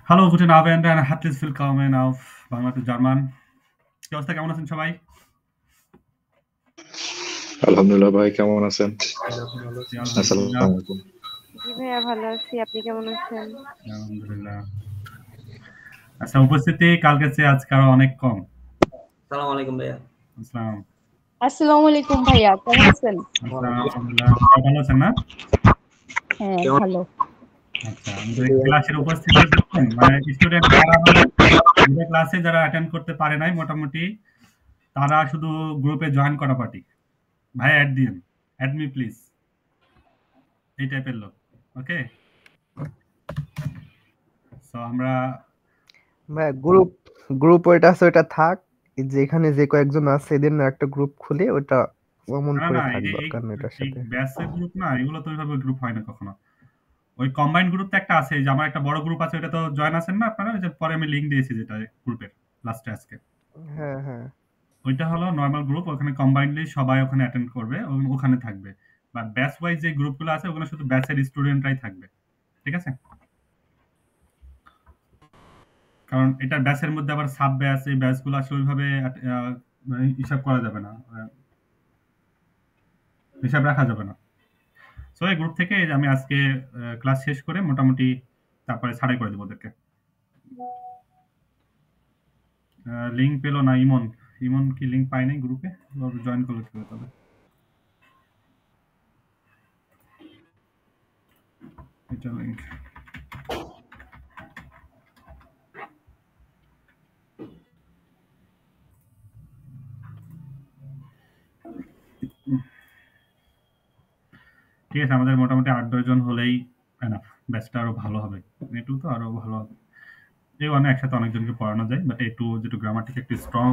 Hallo, guten Abend and herzlich willkommen auf Bangla to German. কি অবস্থা কেমন আছেন সবাই? আলহামদুলিল্লাহ ভাই, কেমন আছেন? আপনি ভালো জি, আছেন? আলহামদুলিল্লাহ। আসসালামু আলাইকুম। জি ভাইয়া ভালো আছি। আপনি কেমন আছেন? আলহামদুলিল্লাহ। আচ্ছা, উপস্থিতি কালকের চেয়ে আজকে আরো অনেক কম। সালাম আলাইকুম ভাইয়া। আসসালাম। আসসালামু আলাইকুম ভাইয়া, কেমন আছেন? আসসালাম, আলহামদুলিল্লাহ। সবাই ভালো আছেন না? হ্যাঁ, কেমন? ভালো। আচ্ছা, আমাদের ক্লাসের উপস্থিতি দেখুন, মানে স্টুডেন্ট কারা হলো, আমাদের ক্লাসে যারা অ্যাটেন্ড করতে পারে নাই মোটামুটি তারা শুধু গ্রুপে জয়েন করা পার্টি। ভাই অ্যাড দিন, অ্যাড মি প্লিজ, এই টাইপের লোক। ওকে, সো আমরা ভাই গ্রুপ গ্রুপ ওইটা আছে, ওইটা থাক। যেখানে যে কয়েকজন আছে এদের না একটা গ্রুপ খুলে ওটা অমন না করে না থাক, এই এই দরকার নেই এটার এই সাথে। ব্যাচের গ্রুপ না, এগুলো তো ওইভাবে গ্রুপ হয় না কখনো। ওই কম্বাইন্ড গ্রুপ তো একটা আছে, যে আমার একটা বড় গ্রুপ আছে, ওটা তো জয়েন আছেন না আপনারা, ওই যে পরে আমি লিংক দিয়েছি যেটা গ্রুপের লাস্টে আজকে। হ্যাঁ হ্যাঁ ওইটা হলো নর্মাল গ্রুপ, ওখানে কম্বাইন্ডলি সবাই ওখানে অ্যাটেন্ড করবে, ওখানে থাকবে। বাট ব্যাচ ওয়াইজ যে গ্রুপগুলো আছে ওখানে শুধু ব্যাচের স্টুডেন্টরাই থাকবে, ঠিক আছে? কারণ এটা ব্যাচের মধ্যে আবার সাব ব্যাচ, এই ব্যাচগুলো আসলে ওইভাবে মানে হিসাব করা যাবে না, হিসাব রাখা যাবে না। সো এই গ্রুপ থেকে আমি আজকে ক্লাস শেষ করে মোটামুটি তারপরে ছাড়াই করে দেবো ওদেরকে। লিংক পেলো না ইমন। ইমন কি লিংক পায় নাই গ্রুপে? জয়েন করলো কি তবে? এটা লিংক। ঠিক আছে, আমাদের মোটামুটি 8-10 জন হলেই এনাফ, ব্যাচটা আরো ভালো হবে। এটু তো আরো ভালো হবে। এই ওয়ানে একসাথে অনেকজনকে পড়ানো যায়, বাট একটু যেটু গ্রামাটিক একটু স্ট্রং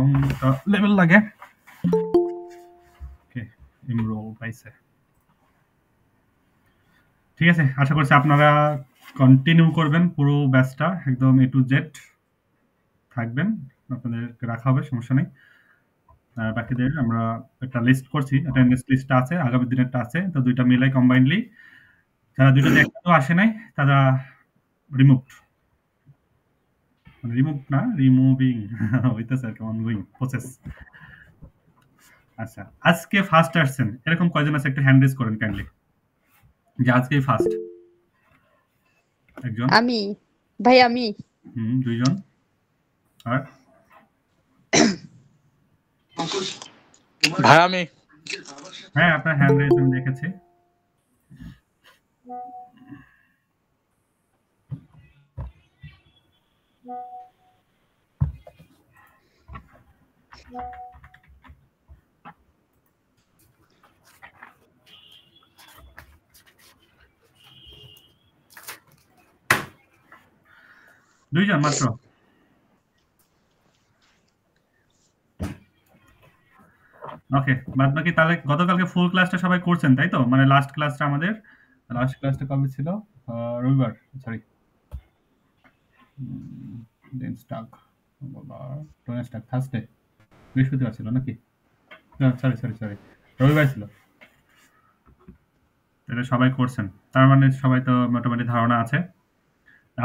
লেভেল লাগে। ওকে, এনরোল পাইছে। ঠিক আছে, আশা করছি আপনারা কন্টিনিউ করবেন পুরো ব্যাচটা, একদম এ টু জেড থাকবেন, আপনাদেরকে রাখা হবে, সমস্যা নেই। আর বাকিদের আমরা একটা লিস্ট করছি, অ্যাটেন্ডেন্স লিস্টটা আছে, আগামী দিনেরটা আছে, তো দুইটা মিলাই কম্বাইন্ডলি যারা দুইটাতে একটাও আসে নাই তারা রিমুভড, রিমুভ না রিমুভিং হইতেছে আর কি, অনগোয়িং প্রসেস। আচ্ছা, আজকে ফার্স্ট আসছেন এরকম কয়জন আছে একটু হ্যান্ড রেজ করেন কাইন্ডলি, যে আজকেই ফার্স্ট। একজন, আমি ভাই, আমি দুইজন, আর ভাই আমি হ্যাঁ আপনার হ্যান্ড রেজ আমি দেখেছি। দুইজন মাত্র। ওকে, বাদ বাকি তাহলে গতকালকে ফুল ক্লাসটা সবাই করছেন তাই তো? মানে লাস্ট ক্লাসটা আমাদের, লাস্ট ক্লাসটা কবে ছিল? রবিবার, সরি দেন স্টাক, বাবা টোনে স্টাক থার্সডে, বৃহস্পতিবার ছিল নাকি? সরি সরি সরি, রবিবার ছিল। এটা সবাই করছেন, তার মানে সবাই তো মোটামুটি ধারণা আছে।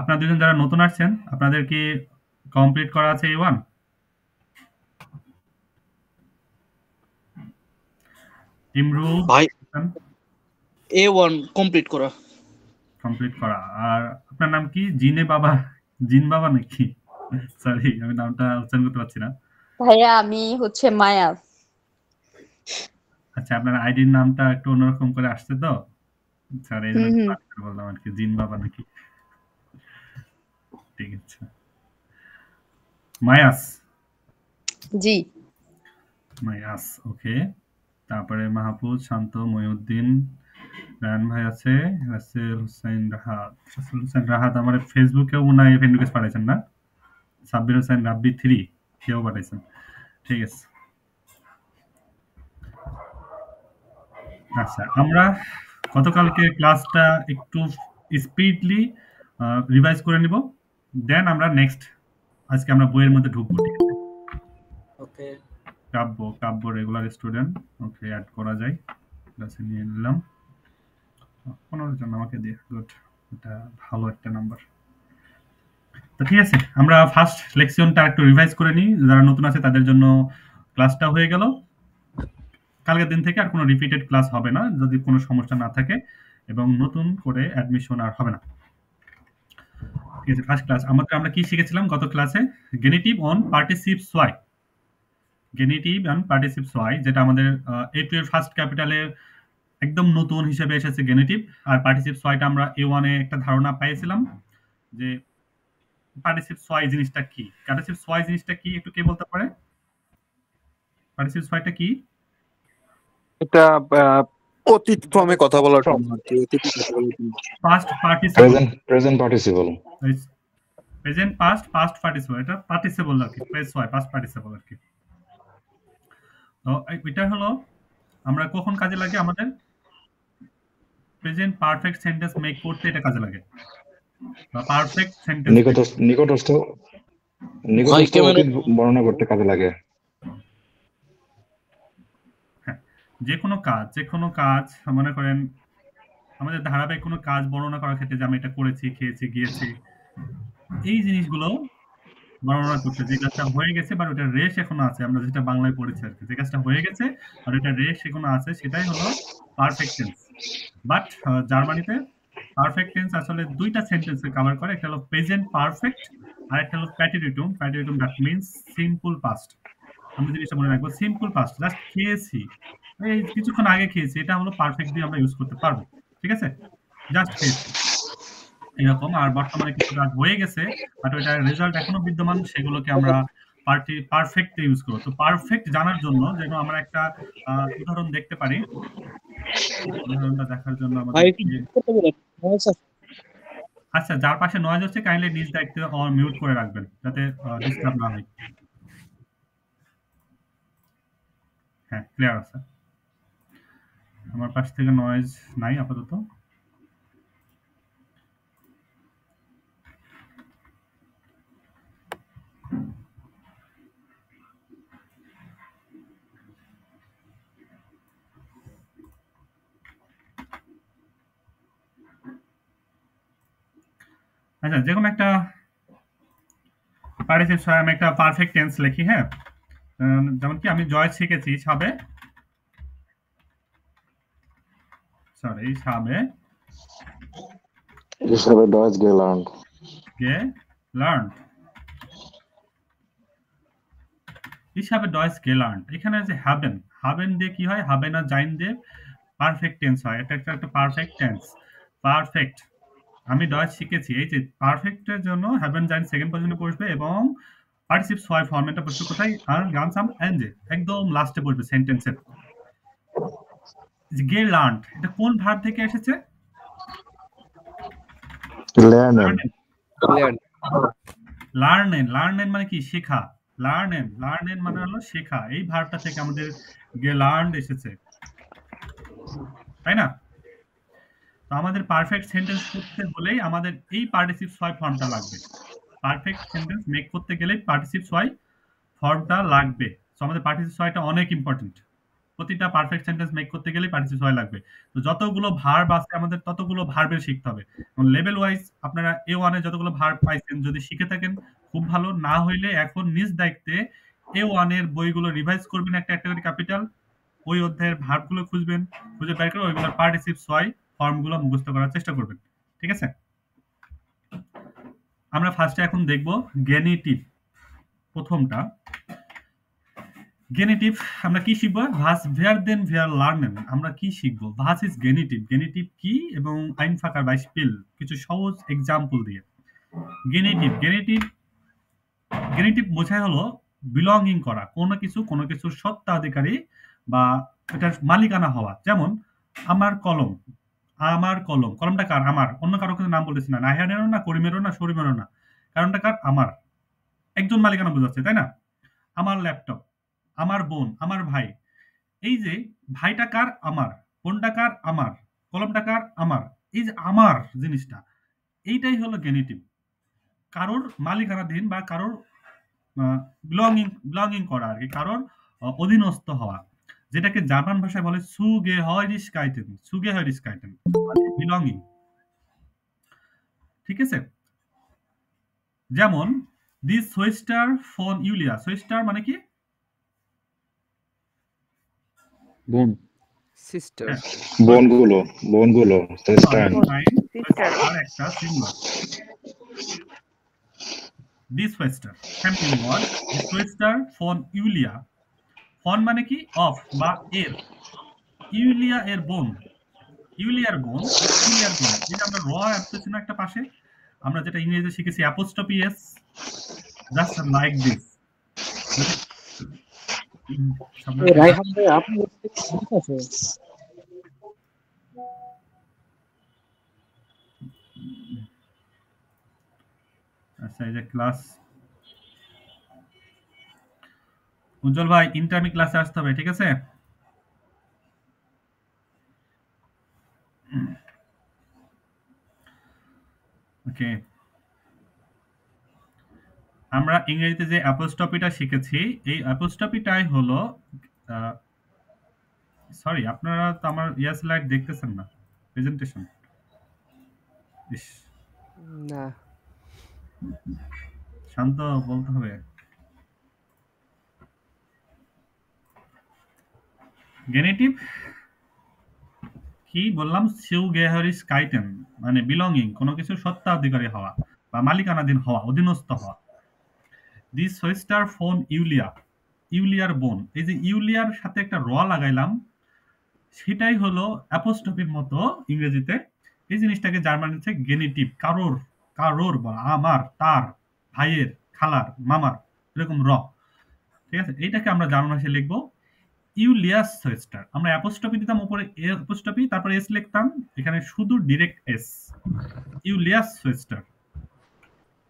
আপনারা দুজন যারা নতুন আসছেন আপনাদের কি কমপ্লিট করা আছে A1? ইমরুল ভাই A1 কমপ্লিট করা। কমপ্লিট করা। আর আপনার নাম কি? জিনে বাবা, জিন বাবা নাকি? সরি আমি নামটা উচ্চারণ করতে পারছি না। ভাইয়া, আমি হচ্ছে মায়া। আচ্ছা, আপনার আইডির নামটা একটু অন্যরকম করে আসছে তো স্যার, এই জন্য বললাম আর কি, জিন বাবা নাকি। ঠিক আছে, মায়াস। জি। মায়াস, ওকে। তারপরে মাহফুজ, শান্ত, মহিউদ্দিন, রায়ন ভাই আছে, রাসেল হোসেন রাহাত। রাসেল হোসেন রাহাত আমার ফেসবুকেও মনে হয় ফ্রেন্ড রিকোয়েস্ট পাঠাইছেন না? সাব্বির হোসেন রাব্বি 3 কেউ পাঠাইছেন, ঠিক আছে। আচ্ছা, আমরা গতকালকে ক্লাসটা একটু স্পিডলি রিভাইজ করে নিব, দেন আমরা নেক্সট আজকে আমরা বইয়ের মধ্যে ঢুকবো, ঠিক আছে? ওকে, কাব্য রেগুলার স্টুডেন্ট, ওকে অ্যাড করা যায়, ক্লাসে নিয়ে নিলাম। 15 জন আমাকে দিয়ে, গুড, এটা ভালো একটা নাম্বার। তো ঠিক আছে, আমরা ফার্স্ট লেকশনটা একটু রিভাইজ করে নিই। যারা নতুন আছে তাদের জন্য ক্লাসটা হয়ে গেল। কালকের দিন থেকে আর কোনো রিপিটেড ক্লাস হবে না যদি কোনো সমস্যা না থাকে, এবং নতুন করে অ্যাডমিশন আর হবে না। ঠিক আছে, ফার্স্ট ক্লাস আমরা কি শিখেছিলাম গত ক্লাসে? গেনিটিভ অন পার্টিসিপস ওয়াই। গেনিটিভ অন পার্টিসিপস ওয়াই, যেটা আমাদের A2 এর ফার্স্ট ক্যাপিটালে একদম নতুন হিসেবে এসেছে গেনিটিভ। আর পার্টিসিপস ওয়াইটা আমরা A1 এ একটা ধারণা পেয়েছিলাম যে পার্টিসিপস ওয়াই জিনিসটা কি। পার্টিসিপস ওয়াই জিনিসটা কি একটু কে বলতে পারে? পার্টিসিপস ওয়াইটা কি? এটা অতীত ক্রমে কথা বলার জন্য আর কি, অতীতে কথা বলার জন্য। Past participle, present participle, present past past participle, এটা পার্টিসিপল আর কি, প্রেস ওয়াই পাস্ট পার্টিসিপল আর কি। তো এটা হলো আমরা কখন কাজে লাগে? আমাদের প্রেজেন্ট পারফেক্ট সেন্টেন্স মেক করতে এটা কাজে লাগে, বা পারফেক্ট সেন্টেন্স নিকটস্থ অতীত বর্ণনা করতে কাজে লাগে। হ্যাঁ, যে কোনো কাজ মনে করেন আমাদের ধারাবাহিক কোনো কাজ বর্ণনা করার ক্ষেত্রে যে আমি এটা করেছি, খেয়েছি, গিয়েছি, এই জিনিসগুলো বর্ণনা করতে, যে কাজটা হয়ে গেছে বা ওটার রেশ এখনো আছে, আমরা যেটা বাংলায় পড়েছি আর কি, যে কাজটা হয়ে গেছে আর ওটার রেশ এখনো আছে, সেটাই হলো পারফেক্ট টেন্স। বাট জার্মানিতে পারফেক্ট টেন্স আসলে দুইটা সেন্টেন্সে কভার করে, একটা হলো প্রেজেন্ট পারফেক্ট আর একটা হলো প্যাটিরিটুম। প্যাটিরিটুম দ্যাট মিনস সিম্পল পাস্ট। আমরা জিনিসটা মনে রাখবো, সিম্পল পাস্ট, জাস্ট খেয়েছি, এই কিছুক্ষণ আগে খেয়েছি, এটা হলো পারফেক্ট দিয়ে আমরা ইউজ করতে পারবো। ঠিক আছে, জাস্ট খেয়েছি এরকম। আর বর্তমানে কিছু কাজ হয়ে গেছে বাট ওইটার রেজাল্ট এখনো বিদ্যমান, সেগুলোকে আমরা পারফেক্ট ইউজ করবো। তো পারফেক্ট জানার জন্য যেন আমরা একটা উদাহরণ দেখতে পারি। উদাহরণটা দেখার জন্য আমাদের আচ্ছা, যার পাশে নয়েজ হচ্ছে কাইন্ডলি নিজ দায়িত্বে মিউট করে রাখবেন যাতে ডিস্টার্ব না হয়। হ্যাঁ, ক্লিয়ার আছে, আমার পাশ থেকে নয়েজ নাই আপাতত। আচ্ছা, যে কোনো একটা পার্টিসিপেট আমি একটা পারফেক্ট টেন্স লিখি। হ্যাঁ, যেমন কি আমি জয় শিখেছি সাবে, সরি সাবে Deutsch gelernt. gelernt, ich habe Deutsch gelernt। এখানে যে হাবেন দিয়ে কি হয়? হাবেন আর জাইন দিয়ে পারফেক্ট টেন্স হয়, এটা একটা পারফেক্ট টেন্স। পারফেক্ট, আমি ডয়েচ শিখেছি, এই যে পারফেক্টের জন্য হ্যাভেন জাইন সেকেন্ড পজিশনে বসবে এবং পার্টিসিপস ওয়াই ফর্মেটটা বসবে কোথায়? আর গানসাম এন্ডে একদম লাস্টে বসবে সেন্টেন্সের। গেলার্নড, এটা কোন ভার্ব থেকে এসেছে? লার্নেন মানে কি? শেখা। লার্নেন মানে হলো শেখা, এই ভার্বটা থেকে আমাদের গেলার্নড এসেছে, তাই না? তো আমাদের পারফেক্ট সেন্টেন্স করতে হলেই আমাদের এই পার্টিসিপস ওয়াই ফর্মটা লাগবে। পারফেক্ট সেন্টেন্স মেক করতে গেলে পার্টিসিপস ওয়াই ফর্মটা লাগবে। সো আমাদের পার্টিসিপস ওয়াইটা অনেক ইম্পর্টেন্ট। প্রতিটা পারফেক্ট সেন্টেন্স মেক করতে গেলে পার্টিসিপস ওয়াই লাগবে। তো যতগুলো ভার্ব আছে আমাদের ততগুলো ভার্বের শিখতে হবে। এবং লেভেল ওয়াইজ আপনারা A1 এ যতগুলো ভার্ব পাইছেন যদি শিখে থাকেন খুব ভালো, না হইলে এখন নিজ দায়িত্বে A1 এর বইগুলো রিভাইজ করবেন একটা করে ক্যাপিটাল, ওই অধ্যায়ের ভার্বগুলো খুঁজবেন, খুঁজে বের করে ওইগুলোর পার্টিসিপস ওয়াই ফর্মগুলো মুখস্থ করার চেষ্টা করবেন। ঠিক আছে, আমরা ফার্স্টে এখন দেখব গেনিটিভ। প্রথমটা গেনিটিভ আমরা কি শিখবো? ভাস ভেয়ারদেন ভেয়ার লার্নেন। আমরা কি শিখবো? ভাস ইজ গেনিটিভ। গেনিটিভ কি এবং আইনফাকার বাই স্পিল কিছু সহজ এক্সাম্পল দিয়ে। গেনিটিভ বোঝায় হলো বিলঙ্গিং করা, কোনো কিছুর সত্ত্বাধিকারী বা এটার মালিকানা হওয়া। যেমন আমার কলম, কলমটা কার? আমার। অন্য কারো কিছু নাম বলতেছি না, নাহিয়ানেরও না, করিমেরও না, শরীমেরও না, কারণটা কার? আমার। একজন মালিকানা বোঝাচ্ছে, তাই না? আমার ল্যাপটপ, আমার বোন, আমার ভাই। এই যে ভাইটা কার? আমার। বোনটা কার? আমার। কলমটা কার? আমার। এই যে আমার জিনিসটা, এইটাই হলো গেনিটিভ। কারোর মালিকানাধীন বা কারোর বিলঙ্গিং করা আর কি, কারোর অধীনস্থ হওয়া, যেটাকে জার্মান ভাষায় বলে সুগেহরিস্কাইটেন, বিলঙ্গিং। ঠিক আছে, যেমন দিস সোয়েস্টার ফোন ইউলিয়া। সোয়েস্টার মানে কি? বোন। সিস্টার। হ্যাঁ, বোনগুলো সিস্টার। সিস্টার। আর একটা সিঙ্গুলার। দিস সোয়েস্টার ফেমিনিন ওয়ার্ড। দিস সোয়েস্টার ফোন ইউলিয়া। ফন মানে কি? অফ বা এর। ইউলিয়া এর বোন। ইউলিয়ার বোন। ইউলিয়ার বোন। এই যে আমরা র অ্যাপসেশন একটা পাশে আমরা যেটা ইংরেজিতে শিখেছি apostrophe S, just like this. Raihan ভাই আপনি ঠিক আছে? আচ্ছা, এই যে ক্লাস উজ্জ্বল ভাই, ইন্টারমি ক্লাসে আসতে হবে, ঠিক আছে? ওকে, আমরা ইংরেজিতে যে অ্যাপোস্ট্রফিটা শিখেছি এই অ্যাপোস্ট্রফিটাই হলো সরি, আপনারা তো আমার স্লাইড দেখতেছেন না, প্রেজেন্টেশন। ইস, না, শান্ত বলতে হবে। গেনেটিভ কি বললাম? সিউ গেহারিস কাইটেন মানে বিলঙ্গিং, কোনো কিছু সত্ত্বাধিকারী হওয়া বা মালিকানাধীন হওয়া, অধীনস্থ হওয়া। দিস সোয়েস্টার ফোন ইউলিয়া। ইউলিয়ার বোন। এই যে ইউলিয়ার সাথে একটা র লাগাইলাম, সেটাই হলো অ্যাপোস্ট্রফির মতো ইংরেজিতে। এই জিনিসটাকে জার্মানিতে গেনেটিভ, কারোর, কারোর বা আমার, তার, ভাইয়ের, খালার, মামার, এরকম র। ঠিক আছে, এইটাকে আমরা জার্মান ভাষায় লিখবো ইউলিয়াস সোয়েস্টার। আমরা অ্যাপোস্ট্রফি দিতাম উপরে অ্যাপোস্ট্রফি, তারপরে এস লিখতাম, এখানে শুধু ডিরেক্ট এস। ইউলিয়াস সোয়েস্টার।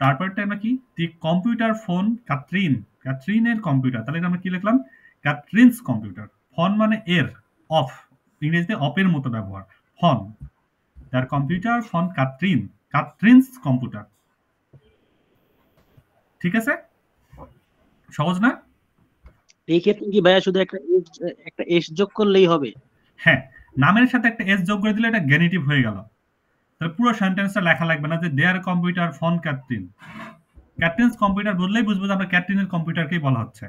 তারপরটা আমরা কি? দি কম্পিউটার ফোন ক্যাথরিন। ক্যাথরিনের কম্পিউটার, তাহলে আমরা কি লিখলাম? ক্যাথরিনস কম্পিউটার। ফোন মানে এর, অফ, ইংরেজিতে অফের মতো ব্যবহার। ফোন, তার কম্পিউটার ফোন ক্যাথরিন, ক্যাথরিনস কম্পিউটার। ঠিক আছে, সহজ না? এই ক্ষেত্রে কি ভাইয়া শুধু একটা এস যোগ করলেই হবে? হ্যাঁ, নামের সাথে একটা এস যোগ করে দিলে এটা গেনেটিভ হয়ে গেল। তাহলে পুরো সেন্টেন্সটা লেখা লাগবে না যে দেয়ার কম্পিউটার ফোন ক্যাথরিন। ক্যাথরিনস কম্পিউটার বললেই বুঝবো যে আমরা ক্যাথরিনের কম্পিউটারকেই বলা হচ্ছে,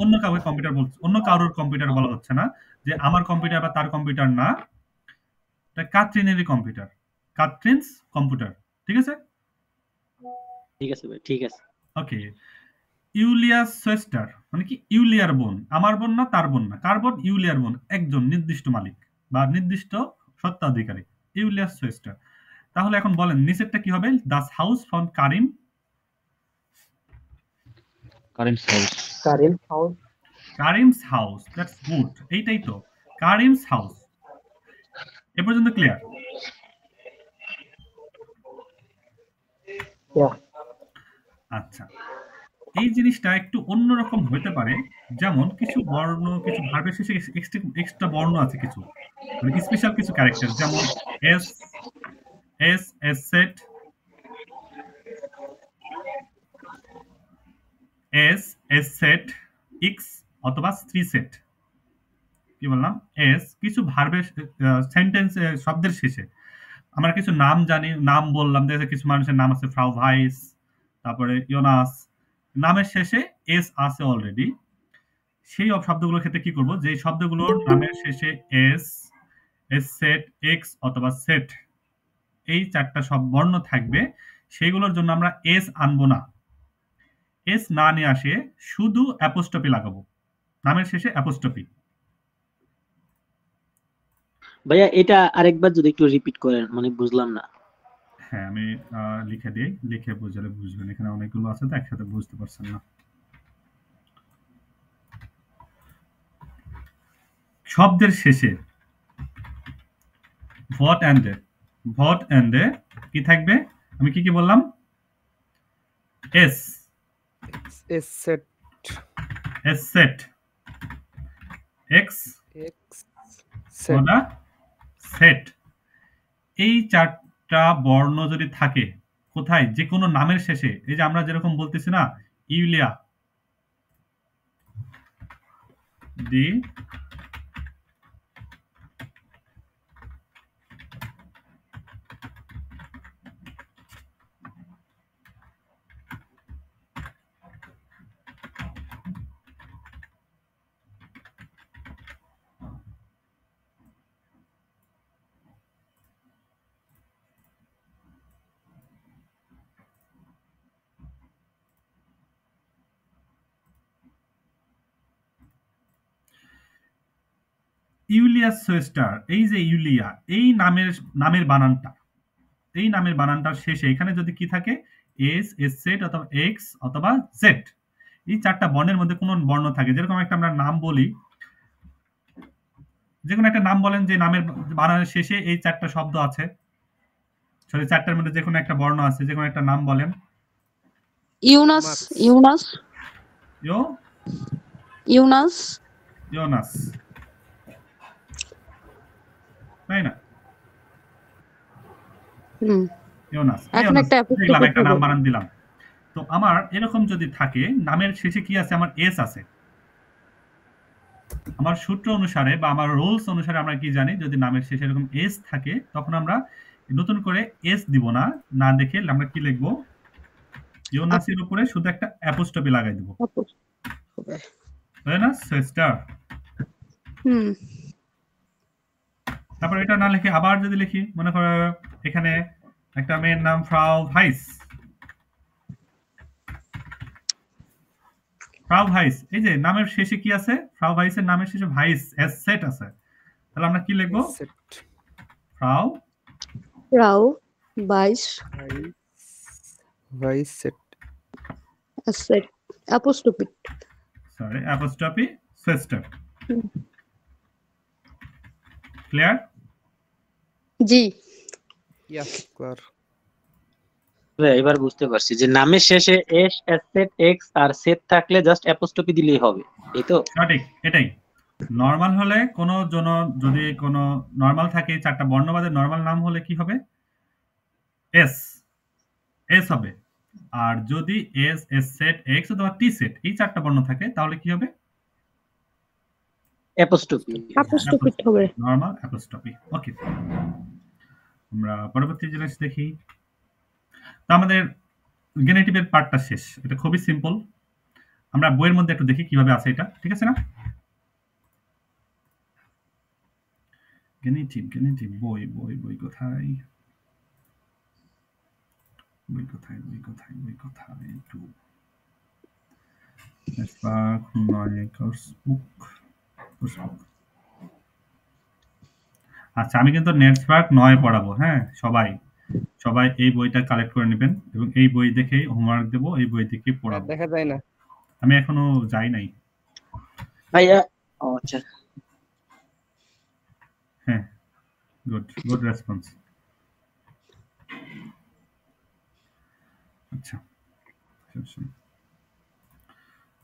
অন্য কাউকে কম্পিউটার বলছে, অন্য কারোর কম্পিউটার বলা হচ্ছে না, যে আমার কম্পিউটার বা তার কম্পিউটার না, এটা ক্যাথরিনেরই কম্পিউটার, ক্যাথরিনস কম্পিউটার। ঠিক আছে, ঠিক আছে ভাই, ঠিক আছে। ওকে। ইউলিয়াস সোয়েস্টার মানে কি? ইউলিয়ার বোন, আমার বোন না, তার বোন না, কার বোন? ইউলিয়ার বোন, একজন নির্দিষ্ট মালিক বা নির্দিষ্ট সত্ত্বাধিকারী, ইউলিয়াস সোয়েস্টার। তাহলে এখন বলেন নিচেরটা কি হবে? Das house from Karim. Karim's house. Karim's house, that's good, এইটাই তো, কারিমস হাউস। এ পর্যন্ত ক্লিয়ার? আচ্ছা, এই জিনিসটা একটু অন্যরকম হতে পারে, যেমন কিছু বর্ণ, কিছু ভার্বের শেষে এক্সট্রা বর্ণ আছে, কিছু মানে স্পেশাল কিছু ক্যারেক্টার, যেমন এস, এস, এস সেট, এস, এস সেট, ইক্স অথবা স্ত্রী সেট। কি বললাম? এস কিছু ভার্বের সেন্টেন্স, শব্দের শেষে আমরা কিছু নাম জানি, নাম বললাম, দেখে কিছু মানুষের নাম আছে ফ্রাউ ভাইস, তারপরে ইয়োনাস, নামের শেষে এস আছে অলরেডি। সেই শব্দগুলোর ক্ষেত্রে কি করব? যে শব্দগুলোর নামের শেষে এস, এস সেট, এক্স অথবা সেট, এই চারটা সব বর্ণ থাকবে, সেইগুলোর জন্য আমরা এস আনবো না। এস না নিয়ে আসে শুধু অ্যাপোস্ট্রফি লাগাবো, নামের শেষে অ্যাপোস্ট্রফি। ভাইয়া এটা আরেকবার যদি একটু রিপিট করেন, মানে বুঝলাম না। হ্যাঁ, আমি লিখে দিই, লিখে বুঝলে বুঝবেন, এখানে অনেকগুলো আছে তো একসাথে বুঝতে পারছেন না। শব্দের শেষে ভট এন্ডে, ভট এন্ডে কি থাকবে? আমি কি কি বললাম? এস, এস সেট, এস সেট, এক্স এক্স সেট। অথবা সেট। এই চারটা বর্ণ যদি থাকে কোথায়? যে কোনো নামের শেষে, এই যে আমরা যেরকম বলতেছি না, ইউলিয়া, দি ইউলিয়াস সোয়েস্টার, এই যে ইউলিয়া, এই নামের বানানটার শেষে এখানে যদি কি থাকে, এস, এস সেট অথবা এক্স অথবা জেড, এই চারটা বর্ণের মধ্যে কোন বর্ণ থাকে, যেরকম একটা আমরা নাম বলি, যে কোনো একটা নাম বলেন যে নামের বানানের শেষে এই চারটা শব্দ আছে, সরি চারটার মধ্যে যে কোনো একটা বর্ণ আছে, যে কোনো একটা নাম বলেন। ইউনাস, মাক্স। ইউনাস, ইউ ইউনাস, ইউনাস, তাই না? হুম, ইউনাস, এখন ইউনাস একটা দিলাম, একটা নাম apostrophe বানান দিলাম। তো আমার এরকম যদি থাকে, নামের শেষে কি আছে, আমার এস আছে। আমার সূত্র অনুসারে বা আমার রুলস অনুসারে আমরা কি জানি, যদি নামের শেষে এরকম এস থাকে, তখন আমরা নতুন করে এস দিব না, না দেখে আমরা কি লিখবো, ইউনাসের উপরে শুধু একটা অ্যাপোস্ট্রফি লাগাই দেব, হবে। তাই না? সোয়েস্টার। হুম, তারপর এটা না লিখে আবার যদি লিখি, মনে করো এখানে একটা মেয়ের নাম ফ্রাউ ভাইস, ফ্রাউ ভাইস, এই যে নামের শেষে কি আছে, ফ্রাউ ভাইসের নামের শেষে ভাইস এস সেট আছে, তাহলে আমরা কি লিখবো, সেট ফ্রাউ রাও, বাইশ, ভাইস সেট অ্যাসেট, অ্যাপোস্ট্রোফি। সরি অ্যাপোস্ট্রফি সোয়েস্টার। হুম। ক্লিয়ার? জি, ইয়াস ক্লিয়ার। এবার বুঝতে পারছি যে নামের শেষে এস, এস সেট, এক্স আর সেট থাকলে জাস্ট অ্যাপোস্ট্রফি দিলেই হবে, এই তো? সঠিক, এটাই। নরমাল হলে কোনো যদি কোনো নরমাল থাকে, চারটা বর্ণবাদের নরমাল নাম হলে কি হবে, এস, এস হবে। আর যদি এস, এস সেট, এক্স অথবা টি সেট, এই চারটা বর্ণ থাকে, তাহলে কি হবে, অ্যাপোস্ট্রফি। অ্যাপোস্ট্রোফি হবে। Normal apostrophe. ওকে, আমরা পরবর্তী জিনিস দেখি। তো আমাদের গেনেটিভের পার্টটা শেষ, এটা খুবই সিম্পল। আমরা বইয়ের মধ্যে একটু দেখি কিভাবে আছে এটা, ঠিক আছে না? গেনেটিভ, গেনেটিভ, বই বই বই কোথায়, বই কোথায়, বই কোথায়, বই কোথায়, একটু Netzwerk, neue Kursbuch, Kursbuch। আচ্ছা, আমি কিন্তু নেটওয়ার্ক 9 পড়াবো, হ্যাঁ? সবাই সবাই এই বইটা কালেক্ট করে নেবেন এবং এই বই দেখেই হোমওয়ার্ক দেব, এই বই দেখেই পড়াবো। দেখা যায় না। আমি এখনো যাই নাই। ভাইয়া, ও আচ্ছা, হ্যাঁ, গুড রেসপন্স। আচ্ছা,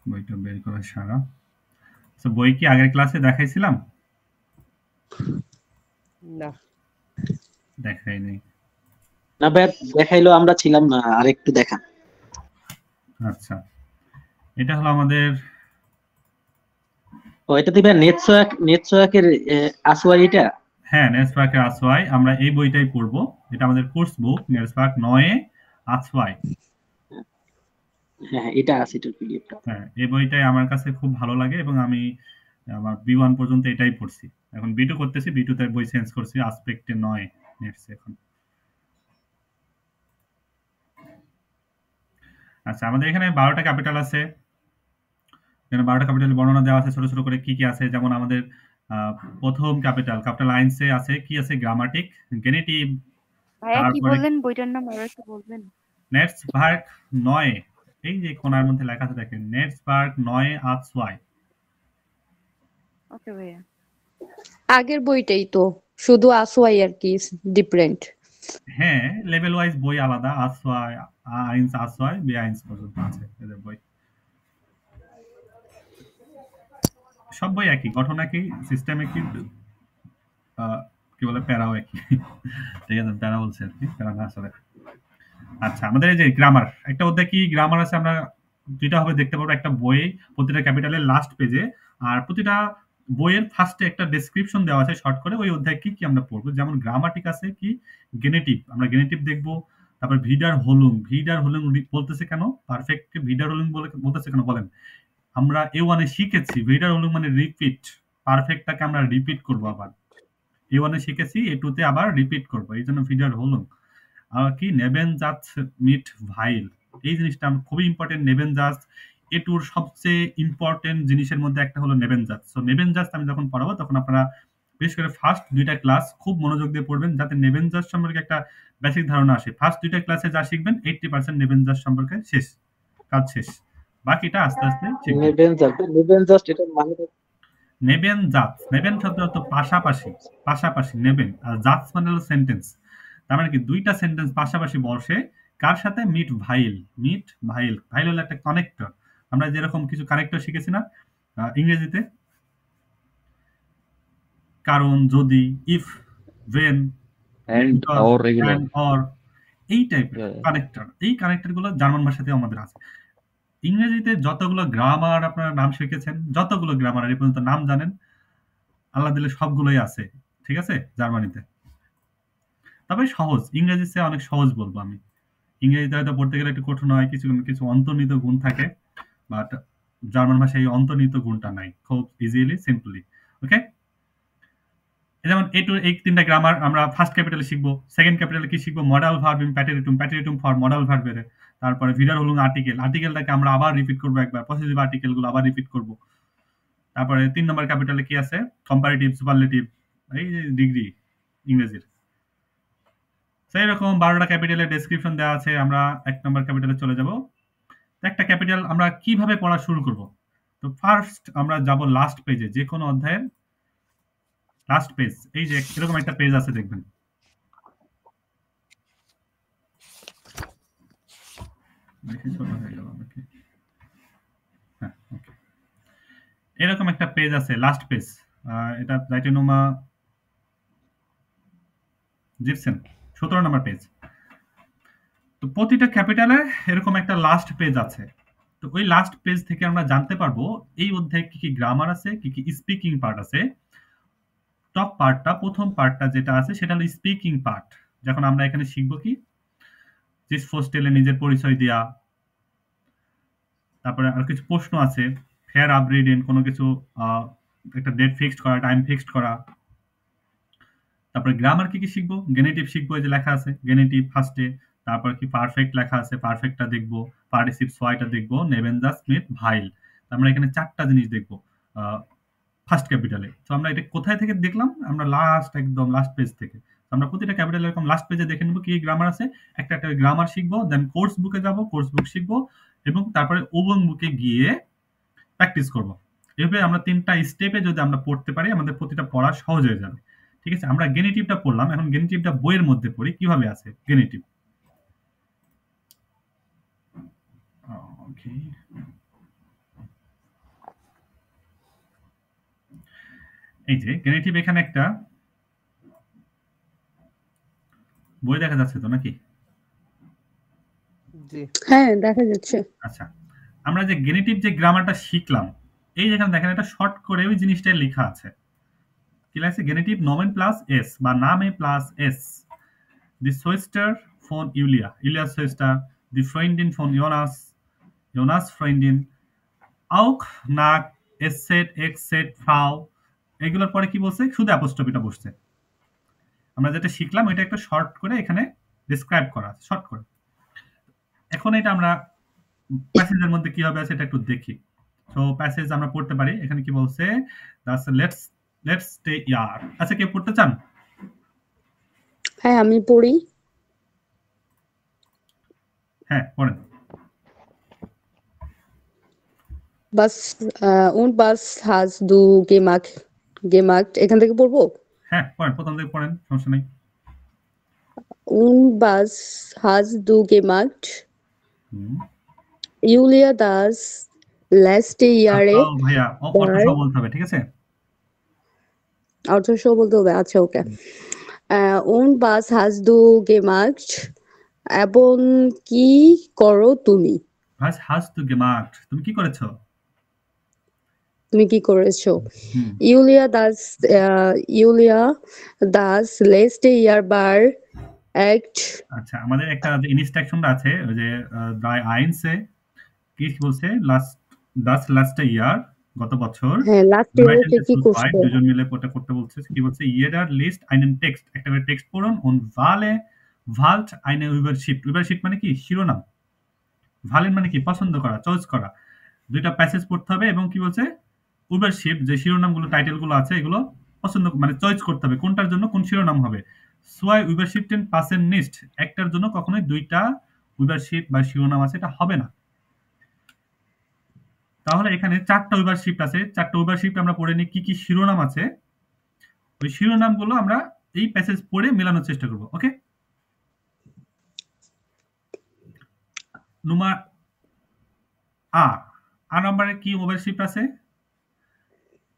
বইটা বের করা সারা। আচ্ছা, বই কি আগের ক্লাসে দেখাইছিলাম? না, দেখাই নাই। না ভাইয়া দেখাইলো, আমরা ছিলাম না, আর একটু দেখান। আচ্ছা, এটা হলো আমাদের, ও এটা দিবে নেটসোয়াকের আসওয়াই এটা। হ্যাঁ, নেটওয়ার্কের আসওয়াই, আমরা এই বইটাই পড়বো। এটা আমাদের কোর্স বুক, নেটওয়ার্ক 9 আসওয়াই। হ্যাঁ এটা আছে, এটার পিডিএফটা। হ্যাঁ, এই বইটাই আমার কাছে খুব ভালো লাগে এবং আমি আমার B1 পর্যন্ত এটাই পড়ছি। এখন B2 করতেছি, B2 তে বই চেঞ্জ করছি, আসপেক্টে 9 নেটস এখন। আচ্ছা, আমাদের এখানে 12টা ক্যাপিটাল আছে। এখানে 12টা ক্যাপিটালের বর্ণনা দেওয়া আছে ছোট ছোট করে, কি কি আছে, যেমন আমাদের প্রথম ক্যাপিটাল আইনসে আছে, কি আছে, গ্রামাটিক, গেনেটিভ, ভাইয়া কি তারপরে বললেন বইটার নাম আবার একটু বলবেন? নেটসভার্ক 9, এই যে কোণার মধ্যে লেখা আছে দেখেন, নেটসভার্ক 9 আসওয়াই। ওকে ভাইয়া। আগের বইটাই তো, শুধু আসওয়াই আর কি ডিফারেন্ট। হ্যাঁ, লেভেল ওয়াইজ বই আলাদা, আসওয়াই, আইনস আসওয়াই, বি আইনস পর্যন্ত আছে এদের বই। সব বই একই, গঠন একই, সিস্টেম একই, কি বলে, প্যারাও একই। ঠিক আছে, প্যারা বলছে আর কি, প্যারা না আসলে। আচ্ছা, আমাদের এই যে গ্রামার, একটা অধ্যায় কি গ্রামার আছে, আমরা দুইটা হবে দেখতে পাবো একটা বই, প্রতিটা ক্যাপিটালের লাস্ট পেজে, আর প্রতিটা বইয়ের ফার্স্টে একটা ডেসক্রিপশন দেওয়া আছে শর্ট করে, ওই অধ্যায় কি কি আমরা পড়বো। যেমন গ্রামাটিক আছে কি, গেনেটিভ, আমরা গেনেটিভ দেখবো। তারপর ভিডার হোলুং বলতেছে কেন, পারফেক্ট ভিডার হোলুং বলতেছে কেন বলেন? আমরা A1 এ শিখেছি ভিডার হোলুং মানে রিপিট, পারফেক্টটাকে আমরা রিপিট করবো, আবার A1 এ শিখেছি, A2 তে আবার রিপিট করবো, এই জন্য ভিডার হোলুং। আর কি নেবেনজাত মিট ভাইল, এই জিনিসটা খুবই ইম্পর্টেন্ট। নেবেনজাত এটুর সবচেয়ে ইম্পর্টেন্ট জিনিসের মধ্যে একটা হলো নেবেনজাত। সো নেবেনজাত আমি যখন পড়াবো তখন আপনারা বিশেষ করে ফার্স্ট 2টা ক্লাস খুব মনোযোগ দিয়ে পড়বেন যাতে নেবেনজাস সম্পর্কে একটা বেসিক ধারণা আসে। ফার্স্ট 2টা ক্লাসে যা শিখবেন 80% নেবেনজাস সম্পর্কে কাজ শেষ। বাকিটা আস্তে আস্তে শিখবেন। নেবেনজাস এটা মানে নেবেন জাতস, নেবেন শব্দ অর্থ পাশাপাশি, পাশাপাশি নেবেন, আর জাতস মানে হলো সেন্টেন্স। তার মানে কি 2টা সেন্টেন্স পাশাপাশি বসে কার সাথে? মিট ভাইল, মিট ভাইল। ভাইল হলো একটা কানেক্টর। আমরা যেরকম কিছু কানেক্টর শিখেছি না ইংরেজিতে, কারণ, যদি, ইফ, ওয়েন, and or regular. and or, এই টাইপের Yeah, yeah. কানেক্টর। এই কানেক্টর গুলো জার্মান ভাষাতেও আমাদের আছে। ইংরেজিতে যতগুলো গ্রামার আপনারা নাম শিখেছেন, যতগুলো গ্রামার এই পর্যন্ত নাম জানেন, আল্লাহ দিলে সবগুলোই আছে, ঠিক আছে, জার্মানিতে। তবে সহজ, ইংরেজির চেয়ে অনেক সহজ বলবো আমি। ইংরেজিতে হয়তো পড়তে গেলে একটু কঠিন হয়, কিছু অন্তর্নিহিত গুণ থাকে, বাট জার্মান ভাষায় এই অন্তর্নিহিত গুণটা নাই, খুব ইজিলি সিম্পলি। ওকে, যেমন এই 3টা গ্রামার আমরা ফার্স্ট ক্যাপিটালে শিখবো। সেকেন্ড ক্যাপিটালে কি শিখবো? মডাল ভার্ব ইন প্যাটেরিটুম, প্যাটেরিটুম ফর মডাল ভার্বের। তারপরে ভিডার হলুন আর্টিকেল, আর্টিকেলটাকে আমরা আবার রিপিট করবো একবার, পসেসিভ আর্টিকেল গুলো আবার রিপিট করবো। তারপরে 3 নম্বর ক্যাপিটালে কি আছে? কম্পারেটিভ, সুপারলেটিভ, এই যে ডিগ্রি ইংরেজির। সেই রকম 12টা ক্যাপিটালের ডেসক্রিপশন দেওয়া আছে। আমরা 1 নম্বর ক্যাপিটালে চলে যাব। একটা ক্যাপিটাল আমরা কিভাবে পড়া শুরু করব? তো ফার্স্ট আমরা যাব লাস্ট পেজে, যে কোনো অধ্যায়ের লাস্ট পেজ। এই যে এরকম একটা পেজ আছে দেখবেন, দেখি ছোট হয়ে গেল নাকি? হ্যাঁ, ওকে, এরকম একটা পেজ আছে, লাস্ট পেজ। এটা জাইটেনোমা জিপসেন 17 নম্বর পেজ। তো প্রতিটা ক্যাপিটালে এরকম একটা লাস্ট পেজ আছে। তো ওই লাস্ট পেজ থেকে আমরা জানতে পারবো এই অধ্যায়ে কি কি গ্রামার আছে, কি কি স্পিকিং পার্ট আছে। টপ পার্টটা, প্রথম পার্টটা যেটা আছে সেটা হলো স্পিকিং পার্ট। যখন আমরা এখানে শিখবো কি, জিস ফোস্টেলে নিজের পরিচয় দেয়া, তারপরে আর কিছু প্রশ্ন আছে, ফেয়ার আপরিডেন, কোনো কিছু একটা ডেট ফিক্সড করা, টাইম ফিক্সড করা। তারপরে গ্রামার কি কি শিখবো? গেনেটিভ শিখবো, এই যে লেখা আছে গেনেটিভ ফার্স্টে। তারপর কি পারফেক্ট লেখা আছে, পারফেক্টটা দেখবো, পার্টিসিপ সোয়াইটা দেখবো, নেবেনজাস, মিট ভাইল। আমরা এখানে 4টা জিনিস দেখবো ফার্স্ট ক্যাপিটালে। তো আমরা এটা কোথায় থেকে দেখলাম? আমরা একদম লাস্ট পেজ থেকে। আমরা প্রতিটা ক্যাপিটাল এরকম লাস্ট পেজে দেখে নেবো কি গ্রামার আছে, একটা একটা গ্রামার শিখবো, দেন কোর্স বুকে যাব, কোর্স বুক শিখবো, এবং তারপরে ওবং বুকে গিয়ে প্র্যাকটিস করবো। এভাবে আমরা 3টা স্টেপে যদি আমরা পড়তে পারি, আমাদের প্রতিটা পড়া সহজ হয়ে যাবে। ঠিক আছে, আমরা গেনেটিভটা পড়লাম, এখন গেনেটিভটা বইয়ের মধ্যে পড়ি কিভাবে আছে গেনেটিভ। ওকে, এই যে গেনেটিভ, এখানে একটা বই দেখা যাচ্ছে তো নাকি? জি, হ্যাঁ, দেখা যাচ্ছে। আচ্ছা, আমরা যে গেনেটিভ যে গ্রামারটা শিখলাম, এই যেখানে দেখেন এটা শর্ট করে ওই জিনিসটাই লেখা আছে। কি লাগছে? গেনেটিভ নমেন প্লাস এস, বা নামে প্লাস এস। দি সোয়েস্টার ফোন ইউলিয়া, ইউলিয়া সোয়েস্টার। দি ফ্রেন্ডিন ফোন ইয়োনাস, ইয়োনাস ফ্রেন্ডিন। আউক নাক এস সেট এক্স সেট ফ্রাউ। এগুলোর পরে কি বলছে? শুধু অ্যাপোস্ট্রফিটা বসছে। আমরা যেটা শিখলাম এটা একটা শর্ট করে এখানে ডেসক্রাইব করা আছে, শর্ট করে। এখন এটা আমরা প্যাসেজের মধ্যে কি হবে সেটা একটু দেখি। তো প্যাসেজ আমরা পড়তে পারি। এখানে কি বলছে? লেটস স্টে ইয়ার। আচ্ছা, কেউ পড়তে চান? হ্যাঁ, আমি পড়ি। হ্যাঁ, পড়েন। und was hast du gemacht এখান থেকে পড়বো? হ্যাঁ, পড়েন, প্রথম থেকে পড়েন, সমস্যা নেই। und was hast du gemacht? Hmm. Julia das letzte Jahre ভাইয়া অর্থ সহ বলতে হবে, ঠিক আছে? অর্থ সহ বলতে হবে, আচ্ছা, ওকে। und was hast du gemacht? এবং কি করো তুমি? Was hast du gemacht? তুমি কি করেছো? তুমি কি করেছো? হুম। Julia das letzte Jahr war echt. আচ্ছা, আমাদের একটা যে ইনস্ট্রাকশনটা আছে, ওই যে drei Einse কি বলছে? das letzte Jahr, গত বছর। হ্যাঁ, লাস্ট ইয়ারে কি করছো? দুজন মিলে ওটা করতে বলছে। কি বলছে? jeder liest einen Text, একটা করে টেক্সট পড়ুন, und wählt eine Überschrift। Überschrift মানে কি? শিরোনাম। ভালেন মানে কি? পছন্দ করা, চয়েস করা। 2টা প্যাসেজ পড়তে হবে, এবং কি বলছে? Überschrift, যে শিরোনামগুলো, টাইটেলগুলো আছে, এগুলো পছন্দ মানে চয়েস করতে হবে কোনটার জন্য কোন শিরোনাম হবে। সোয়াই উইবারশিফটেন পাসেন নিস্ট একটার জন্য কখনোই দুইটা উইবারশিপ বা শিরোনাম আছে, এটা হবে না। তাহলে এখানে 4টা উইবারশিফট আছে, 4টা উইবারশিফট আমরা পড়ে নিই কি কি শিরোনাম আছে। ওই শিরোনামগুলো আমরা এই প্যাসেজ পড়ে মেলানোর চেষ্টা করব। ওকে, নুমার আ নম্বরে কি উইবারশিফট আছে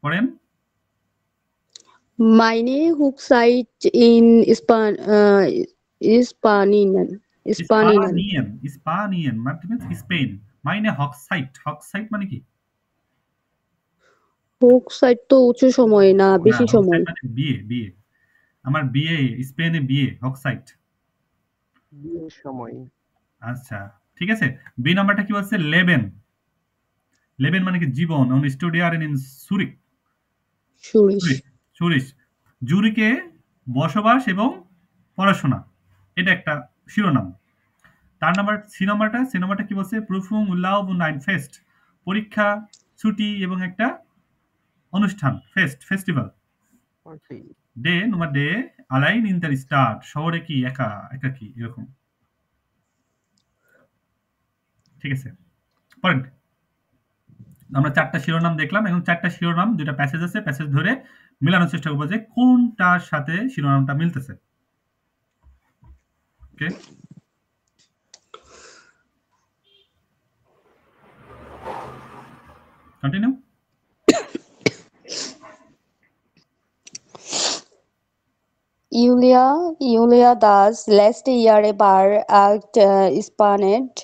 পড়েন। Meine Hochzeit in Spanien. স্পানিয়ান মানে স্পেন। মাইনে হকসাইট মানে কি? Hochzeit তো উঁচু সময় না বেশি সময়। মানে বিয়ে। আমার বিয়ে স্পেনে বিয়ে হকসাইট বিয়ের সময়। আচ্ছা ঠিক আছে। বি নাম্বারটা কি বলছে? লেবেন মানে কি জীবন। অন স্টুডিয়ারেন ইন সুরিশ জুরিকে বসবাস এবং পড়াশোনা, এটা একটা শিরোনাম। তার নাম্বার সি নাম্বারটা কি বলছে? প্রুফুং লাভ und ein ফেস্ট, পরীক্ষা ছুটি এবং একটা অনুষ্ঠান, ফেস্টিভ্যাল। ডে নাম্বার ডে আলাইন ইন দ্য স্টার্ট, শহরে কি একাকী এরকম। ঠিক আছে, পয়েন্ট। আমরা 4টা শিরোনাম দেখলাম, এখন 4টা শিরোনাম 2টা প্যাসেজ আছে, প্যাসেজ ধরে মেলানোর চেষ্টা করবো যে কোনটার সাথে শিরোনামটা মিলতেছে। Okay, continue. Julia das letzte Jahr bar at Spanish.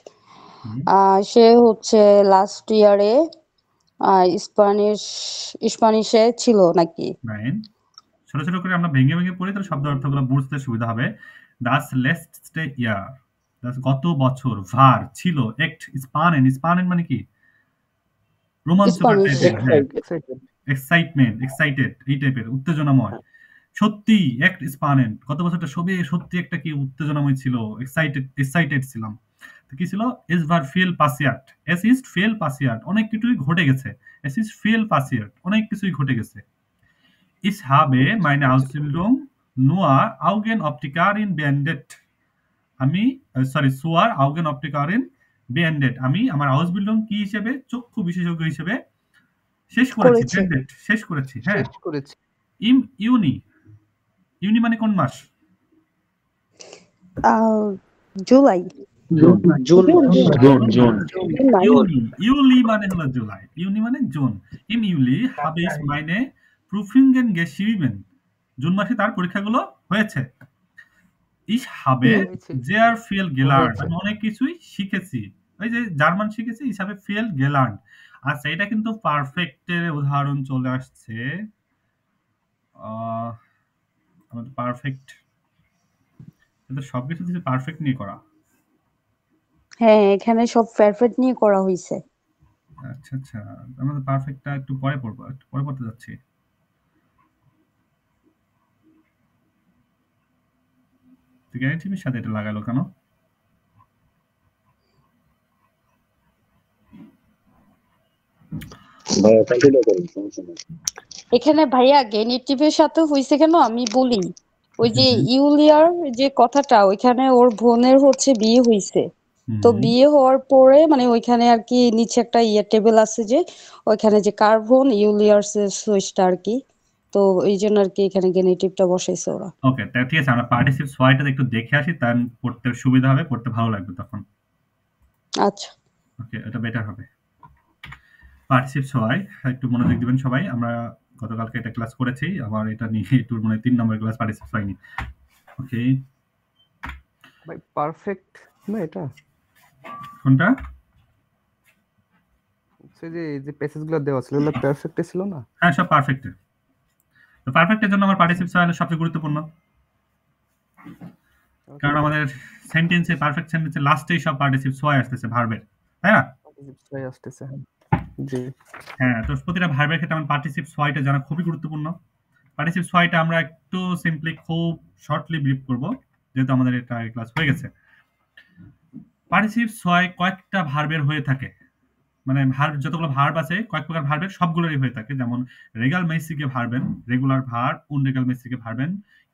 সে হচ্ছে লাস্ট ইয়ারে স্প্যানিশে ছিল নাকি? ছোট ছোট করে আমরা ভেঙে পড়ি, তাহলে শব্দ অর্থগুলো বুঝতে সুবিধা হবে। দাস লেস্টে ইয়ার, দাস গত বছর, ভার ছিল, এক্ট স্পানেন মানে কি? রোমাঞ্চকর টাইপের, এক্সাইটেড এই টাইপের, উত্তেজনাময়। সত্যি এক্ট স্পানেন, গত বছরটা সত্যি একটা কি উত্তেজনাময় ছিল, এক্সাইটেড ছিলাম। কি ছিল? এস ভার ফিল পাসিয়াট, এস ইজ ফিল পাসিয়াট, অনেক কিছুই ঘটে গেছে। এস ইজ ফিল পাসিয়াট, অনেক কিছুই ঘটে গেছে। Ich habe meine Ausbildung nur Augenoptikerin beendet. zur Augenoptikerin beendet. আমি আমার Ausbildung কি হিসেবে? চক্ষু বিশেষজ্ঞ হিসেবে শেষ করেছি। হ্যাঁ, im Juni মানে কোন মাস? জুলাই। ইউলি মানে হলো জুলাই, ইউনি মানে June. im Juli habe ich meine Prüfungen geschrieben. June মাসে তার পরীক্ষাগুলো হয়েছে। Ich habe sehr viel gelernt, আমি অনেক কিছুই শিখেছি। ওই যে জার্মান শিখেছি, ich habe viel gelernt। আচ্ছা, এটা কিন্তু পারফেক্টের উদাহরণ চলে আসছে। আমাদের পারফেক্ট, এটা সবকিছু কিছু পারফেক্ট নিয়ে করা। হ্যাঁ, এখানে সব পারফেক্ট নিয়ে করা হয়েছে। আচ্ছা, আমাদের পারফেক্টটা একটু পরে পড়বো, একটু পরে পড়তে যাচ্ছি। গ্যারেন্টির সাথে এটা লাগালো কেন? এখানে ভাইয়া গেনিটিভের সাথে হইছে কেন আমি বলি। ওই যে ইউলিয়ার যে কথাটা, ওইখানে ওর বোনের হচ্ছে বিয়ে হইছে। তো বিয়ে হওয়ার পরে মানে ওইখানে আর কি নিচে একটা টেবিল আছে, যে ওইখানে যে কার বোন ইউলিয়ার্স সুইচটা আর কি। তো এই জন্য আর কি এখানে গেনিটিভটা বসাইছে ওরা। ওকে, ঠিক আছে, আমরা পার্টিসিপ সোয়াইটা একটু দেখে আসি, তার পড়তে সুবিধা হবে, পড়তে ভালো লাগবে তখন। আচ্ছা, ওকে, এটা বেটার হবে। পার্টিসিপ সোয়াই একটু মনোযোগ দিবেন সবাই। আমরা গতকালকে এটা ক্লাস করেছি, আবার এটা নিয়ে একটু মানে 3 নম্বর ক্লাস পার্টিসিপ সোয়াই নিয়ে। ওকে ভাই, পারফেক্ট না এটা? কোনটা? যে প্যাসেজগুলো দেওয়া ছিল ওগুলো পারফেক্ট ছিল না? হ্যাঁ, সব পারফেক্ট। তো পারফেক্টের জন্য আমার পার্টিসিপ সোয়াই সবচেয়ে গুরুত্বপূর্ণ, কারণ আমাদের সেন্টেন্সে, পারফেক্ট সেন্টেন্সে লাস্টেই সব পার্টিসিপ সোয়াই আসতেছে ভার্বের, তাই না? পার্টিসিপ সোয়াই আসতেছে, জি হ্যাঁ। তো প্রতিটা ভার্বের ক্ষেত্রে আমার পার্টিসিপ সোয়াইটা জানা খুবই গুরুত্বপূর্ণ। পার্টিসিপ সোয়াইটা আমরা একটু সিম্পলি খুব শর্টলি ব্রিফ করব, যেহেতু আমাদের এটা ক্লাস হয়ে গেছে। পার্টিসিপ সোয়াই কয়েকটা ভার্বের হয়ে থাকে। মানে যতগুলো ভার্ব আছে কয়েক প্রকার ভার্বের সবগুলোরই হয়ে থাকে, যেমন রেগাল মেসিকে ভার্বেন, রেগুলার ভার্ব, উনরেগাল মেসিকে ভার্বেন,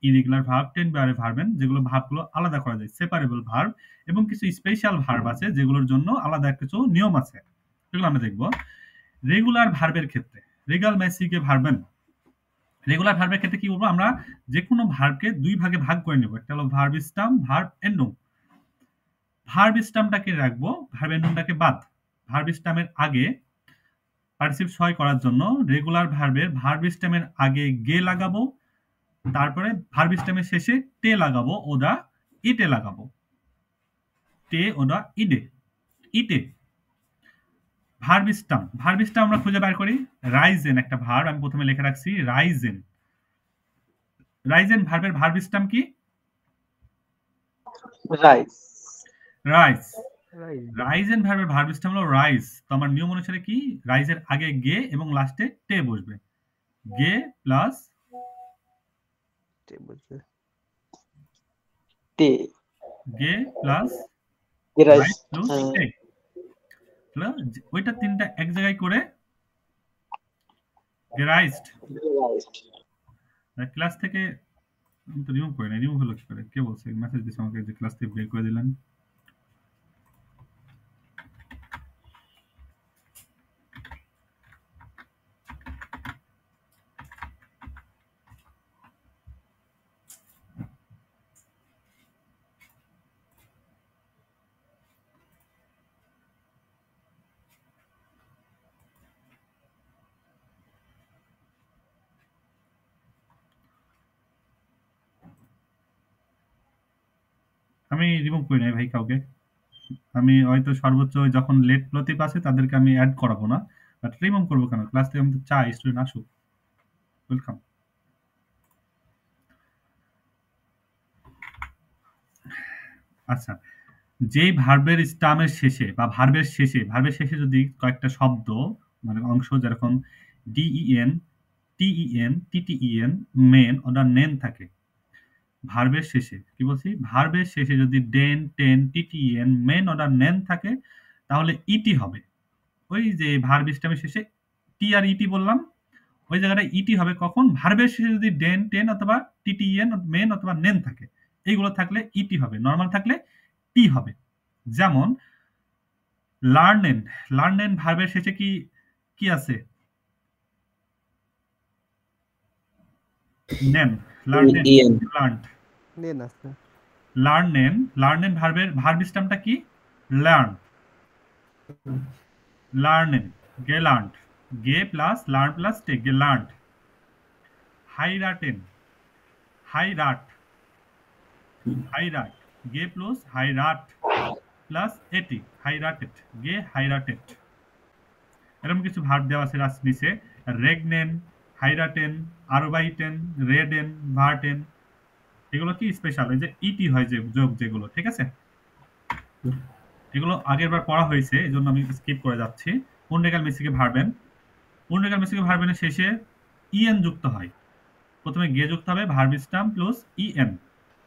ইরেগুলার ভার্ব, টেন বারে ভার্বেন, যেগুলো ভার্বগুলো আলাদা করা যায়, সেপারেবল ভার্ব, এবং কিছু স্পেশাল ভার্ব আছে যেগুলোর জন্য আলাদা কিছু নিয়ম আছে, সেগুলো আমরা দেখব। রেগুলার ভার্বের ক্ষেত্রে রেগাল মেসিকে ভার্বেন, রেগুলার ভার্বের ক্ষেত্রে কি বলবো, আমরা যে কোনো ভার্বকে দুই ভাগে ভাগ করে নেব, একটা হলো ভার্ব স্টাম, ভার্ব এন্ডুম। ভার্ব স্টামটাকে রাখবো, ভার্ব এন্ডুমটাকে বাদ। ভার্ব স্টামের আগে পার্টিসিপ সয় করার জন্য রেগুলার ভার্বের ভার্ব স্টামের আগে গে লাগাবো, তারপরে ভার্ব স্টামের শেষে টে লাগাবো, ওদা ইটে লাগাবো, টে ওদা ইডে ইটে। ভার্ব স্টাম, ভার্ব স্টাম আমরা খুঁজে বের করি। রাইজেন একটা ভার্ব, আমি প্রথমে লিখে রাখছি রাইজেন। রাইজেন ভার্বের ভার্ব স্টাম কি? রাইস। রাইস। রাইজেন ভার্বের ভার্ব স্টাম হলো রাইস। তো আমার নিয়ম অনুসারে কি, রাইজের আগে গে এবং লাস্টে টে বসবে, গে প্লাস টে, গে প্লাস রাইস। টে। ওইটা তিনটা এক জায়গায় করে গেরাইজড। ক্লাস থেকে আমি তো রিমুভ করি না, রিমুভ হলো কি করে? কে বলছে মেসেজ দিছে আমাকে যে ক্লাস থেকে বের করে দিলেন? আমি রিমুভ করি নাই ভাই কাউকে। আমি হয়তো সর্বোচ্চ যখন লেট প্রতিপ আছে তাদেরকে আমি অ্যাড করাবো না, বাট রিমুভ করবো কেন? ক্লাস থেকে আমি তো চাই স্টুডেন্ট আসুক। ওয়েলকাম। আচ্ছা, যেই ভার্বের স্টামের শেষে বা ভার্বের শেষে যদি কয়েকটা শব্দ মানে অংশ, যেরকম ডিইএন, টিইএন, টিটিইএন, মেন অর্থাৎ নেন থাকে, ভার্বের শেষে কি বলছি, ভার্বের শেষে যদি ডেন, টেন, টিটিএন, মেন অর্ডার নেন থাকে, তাহলে ইটি হবে। ওই যে ভার্ব স্টামের শেষে টি আর ইটি বললাম, ওই জায়গাটা ইটি হবে কখন? ভার্বের শেষে যদি ডেন, টেন অথবা টিটিএন, মেন অথবা নেন থাকে, এইগুলো থাকলে ইটি হবে, নর্মাল থাকলে টি হবে। যেমন লার্নেন, লার্নেন ভার্বের শেষে কি কি আছে? নেন, লার্নেন, লার্নড, নেন আছে। লার্নেন, লার্নেন ভার্বের ভার্ব স্টামটা কি? লার্ন, লার্নেন, গে লার্নড, গে প্লাস লার্ন প্লাস টে, গে লার্নড। হাইরাটেন, হাইরাট, হাইরাট, গে প্লাস হাইরাট প্লাস এটি, হাইরাটেড, গে হাইরাটেড। এরকম কিছু ভার্ব দেওয়া আছে নিচে, রেগনেন, হাইরাটেন, আরবাইটেন, রেডেন, ভার্টেন, এগুলো কি স্পেশাল, এই যে ইটি হয় যে যোগ যেগুলো, ঠিক আছে? এগুলো আগের বার পড়া হয়েছে, এই জন্য আমি স্কিপ করে যাচ্ছি। উনরেগাল মেসিকে ভার্বেন, উনরেগাল মেসিকে ভার্বেনের শেষে ইএন যুক্ত হয়। প্রথমে গে যুক্ত হবে, ভার্ব স্টাম প্লাস ইএন।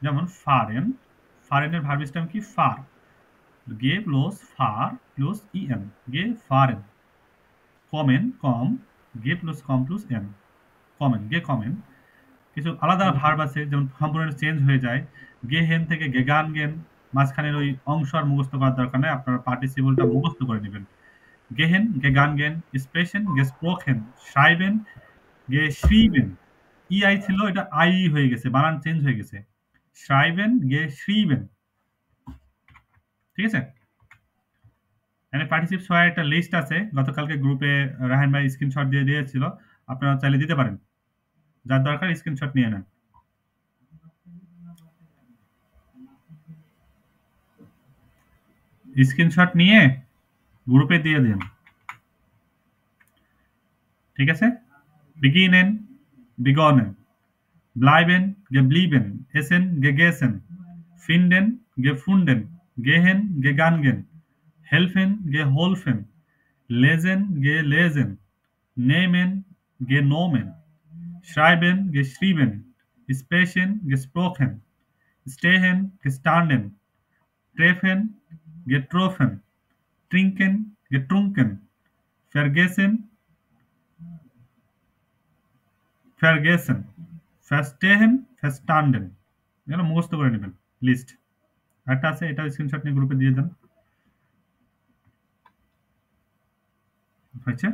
যেমন ফারেন, ফারেনের ভার্ব স্টাম কি? ফার, গে প্লাস ফার প্লাস ইএন, গে ফারেন। কমেন, কম, গে প্লাস কম প্লাস এন, কমেন, গে কমেন। কিছু আলাদা ভার্ব আছে যেমন সম্পূর্ণ চেঞ্জ হয়ে যায়, গে হেন থেকে গে গান গেন, মাঝখানের ওই অংশ আর মুখস্থ করার দরকার নেই, আপনারা পার্টিসিপলটা মুখস্থ করে নেবেন। গেহেন, গে গান গেন, স্প্রেশন, গে স্প্রোকেন, শ্রাইবেন, গে শ্রিবেন, ইআই ছিল এটা আই হয়ে গেছে, বানান চেঞ্জ হয়ে গেছে, শ্রাইবেন, গে শ্রিবেন, ঠিক আছে? এখানে পার্টিসিপ সহায় একটা লিস্ট আছে, গতকালকে গ্রুপে রাহান ভাই স্ক্রিনশট দিয়ে দিয়েছিল, আপনারা চাইলে দিতে পারেন, যার দরকার স্ক্রিনশট নিয়ে নেন। স্ক্রিনশট নিয়ে গ্রুপে দিয়ে দিন, ঠিক আছে? বিগিনেন, বিগনেন, ব্লাইবেন, geblieben, essen, gegessen, finden, gefunden, gehen, gegangen, helfen, geholfen, lesen, gelesen, nehmen, genommen, schreiben, geschrieben, sprechen, gesprochen, stehen, gestanden, treffen, getroffen, trinken, getrunken, vergessen, vergessen, verstehen, verstanden। এগুলো মুখস্থ করে নেবেন লিস্ট। একটা আছে, এটা স্ক্রিনশট নিয়ে গ্রুপে দিয়ে দেন। হয়েছে?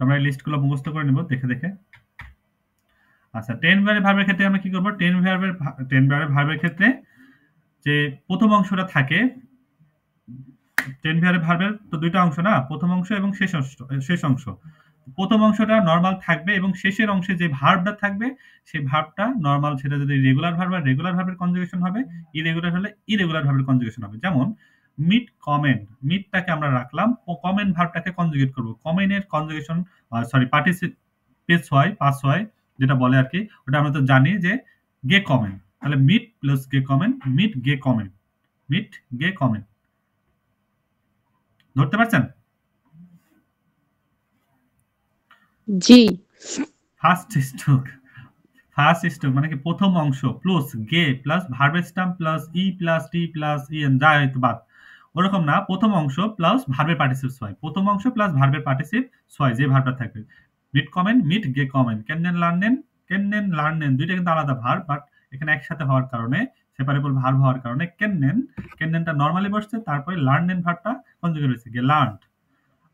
আমরা এই লিস্টগুলো মুখস্থ করে নেব দেখে দেখে। আচ্ছা, 10 বারের ভার্বের ক্ষেত্রে আমরা কি করব? 10 বারের ভার্বের ক্ষেত্রে যে প্রথম অংশটা থাকে, 10 বারের ভার্বের তো দুইটা অংশ না, প্রথম অংশ এবং শেষ অংশ। প্রথম অংশটা নরমাল থাকবে এবং শেষের অংশে যে ভার্বটা থাকবে সেই ভার্বটা নরমাল, সেটা যদি রেগুলার ভার্ব হয় রেগুলার ভার্বের কনজুগেশন হবে, ইরেগুলার হলে ইরেগুলার ভার্বের কনজুগেশন হবে। যেমন মিট কমেন্ট, মিটটাকে আমরা রাখলাম ও কমেন্ট ভার্বটাকে কনজুগেট করব। কমেন্টের কনজুগেশন পার্টিসিপেটস হয়, পাস হয়, যেটা বলে আর কি, ওটা আমরা তো জানি যে গে কমেন্ট। তাহলে মিট প্লাস গে কমেন্ট, মিট গে কমেন্ট, মিট গে কমেন্ট। ধরতে পারছেন? জি। ফার্স্ট স্ট্রোক মানে কি প্রথম অংশ প্লাস গে প্লাস ভার্বের স্ট্যাম্প প্লাস ই প্লাস টি প্লাস ইএন যা হয়তো বাদ, ওরকম না, প্রথম অংশ প্লাস ভার্বের পার্টিসিপস হয়, প্রথম অংশ প্লাস ভার্বের পার্টিসিপস হয় যে ভার্বটা থাকবে। মিট কমেন্ট, মিট গে কমেন্ট, কেন্নেন লার্নেন দুইটা কিন্তু আলাদা ভার্ব, বাট এখানে একসাথে হওয়ার কারণে, সেপারেবল ভার্ব হওয়ার কারণে কেন্নেনটা নরমালি বসছে, তারপরে লার্নেন ভার্বটা কনজুগেট হয়েছে গেলার্নড।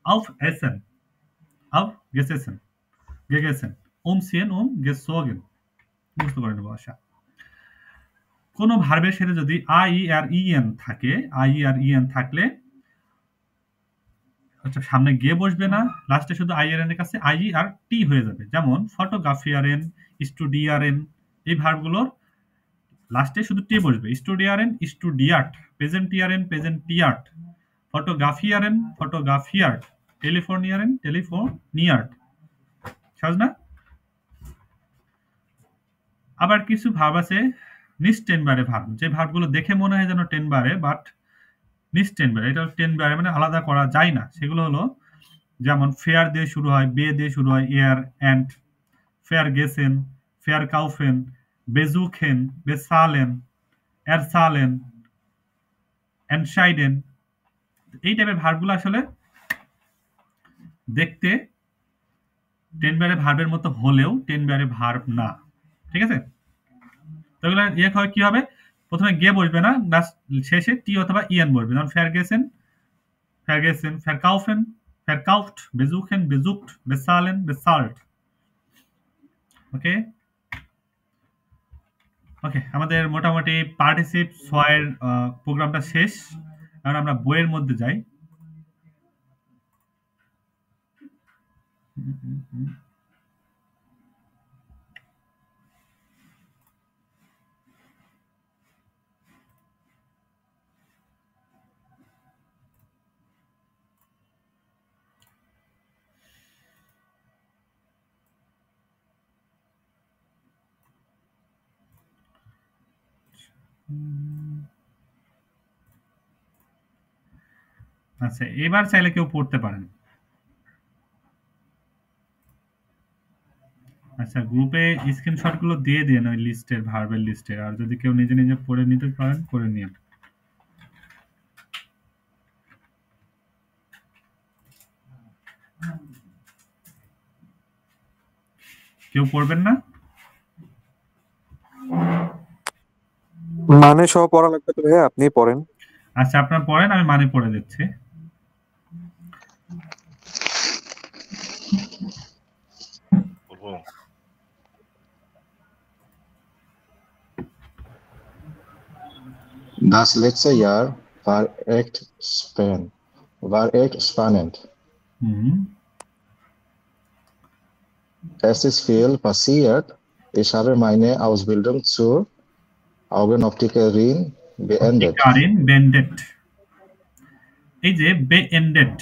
auf essen, auf gesessen, gegessen, umziehen, gezogen। মুখস্থ করে নেব আশা। কোন ভার্বের সাথে যদি আই আর ইএন থাকে, আই আর ইএন থাকলে আচ্ছা সামনে গে বসবে না, লাস্টে শুধু আই আর এন এর কাছে আই আর টি হয়ে যাবে। যেমন ফটোগ্রাফিয়ারেন, স্টুডিয়ারেন, এই ভার্বগুলোর লাস্টে শুধু টি বসবে। স্টুডিয়ারেন, স্টুডিয়াট, প্রেজেন্টিয়ারেন, প্রেজেন্টিয়াট, ফটোগ্রাফিয়ারেন, ফটোগ্রাফিয়ার্ট, টেলিফোনিয়ারেন, টেলিফোনিয়ার্ট। সহজ না? আবার কিছু ভার্ব আছে নিস 10 বারে ভার্ব, যে ভার্বগুলো দেখে মনে হয় যেন 10 বারে, বাট নিস 10 বারে, এটা 10 বারে মানে আলাদা করা যায় না। সেগুলো হলো যেমন ফেয়ার দিয়ে শুরু হয়, বে দিয়ে শুরু হয়, এয়ার অ্যান্ড, ফেয়ার গেসেন, ফেয়ার কাউফেন, বেজুখেন, বেসালেন, এরসালেন, এনশাইডেন। এই টাইপের ভার্বগুলো আসলে দেখতে 10 বারে ভার্বের মতো হলেও 10 বারে ভার্ব না। ঠিক আছে? তো এগুলো কি হবে? প্রথমে গে বসবে না, শেষে টি অথবা ইএন বসবে। যেমন ফেয়ারগেসেন, ফেয়ারকাউফেন, ফেয়ারকাউফট, বেজুখেন, বেজুক্ট, বেসালেন, বেসাল্ট। ওকে, আমাদের মোটামুটি পার্টিসিপ ছয়ের প্রোগ্রামটা শেষ। এখন আমরা বইয়ের মধ্যে যাই। আচ্ছা, এবার চাইলে কেউ পড়তে পারেন। আচ্ছা, গ্রুপে স্ক্রিনশট গুলো দিয়ে দেন ওই লিস্টের, ভার্বের লিস্টের, আর যদি কেউ নিজে নিজে পড়ে নিতে পারেন করে নিন। কেউ পড়বেন না? মানে সহ পড়া লাগবে তো ভাইয়া, আপনি পড়েন। আচ্ছা, আপনারা পড়েন, আমি মানে পড়ে দিচ্ছি। Das letzte Jahr war echt spannend. Es ist viel passiert. Ich habe meine Ausbildung zur Augenoptikerin beendet. এই যে বেএন্ডেড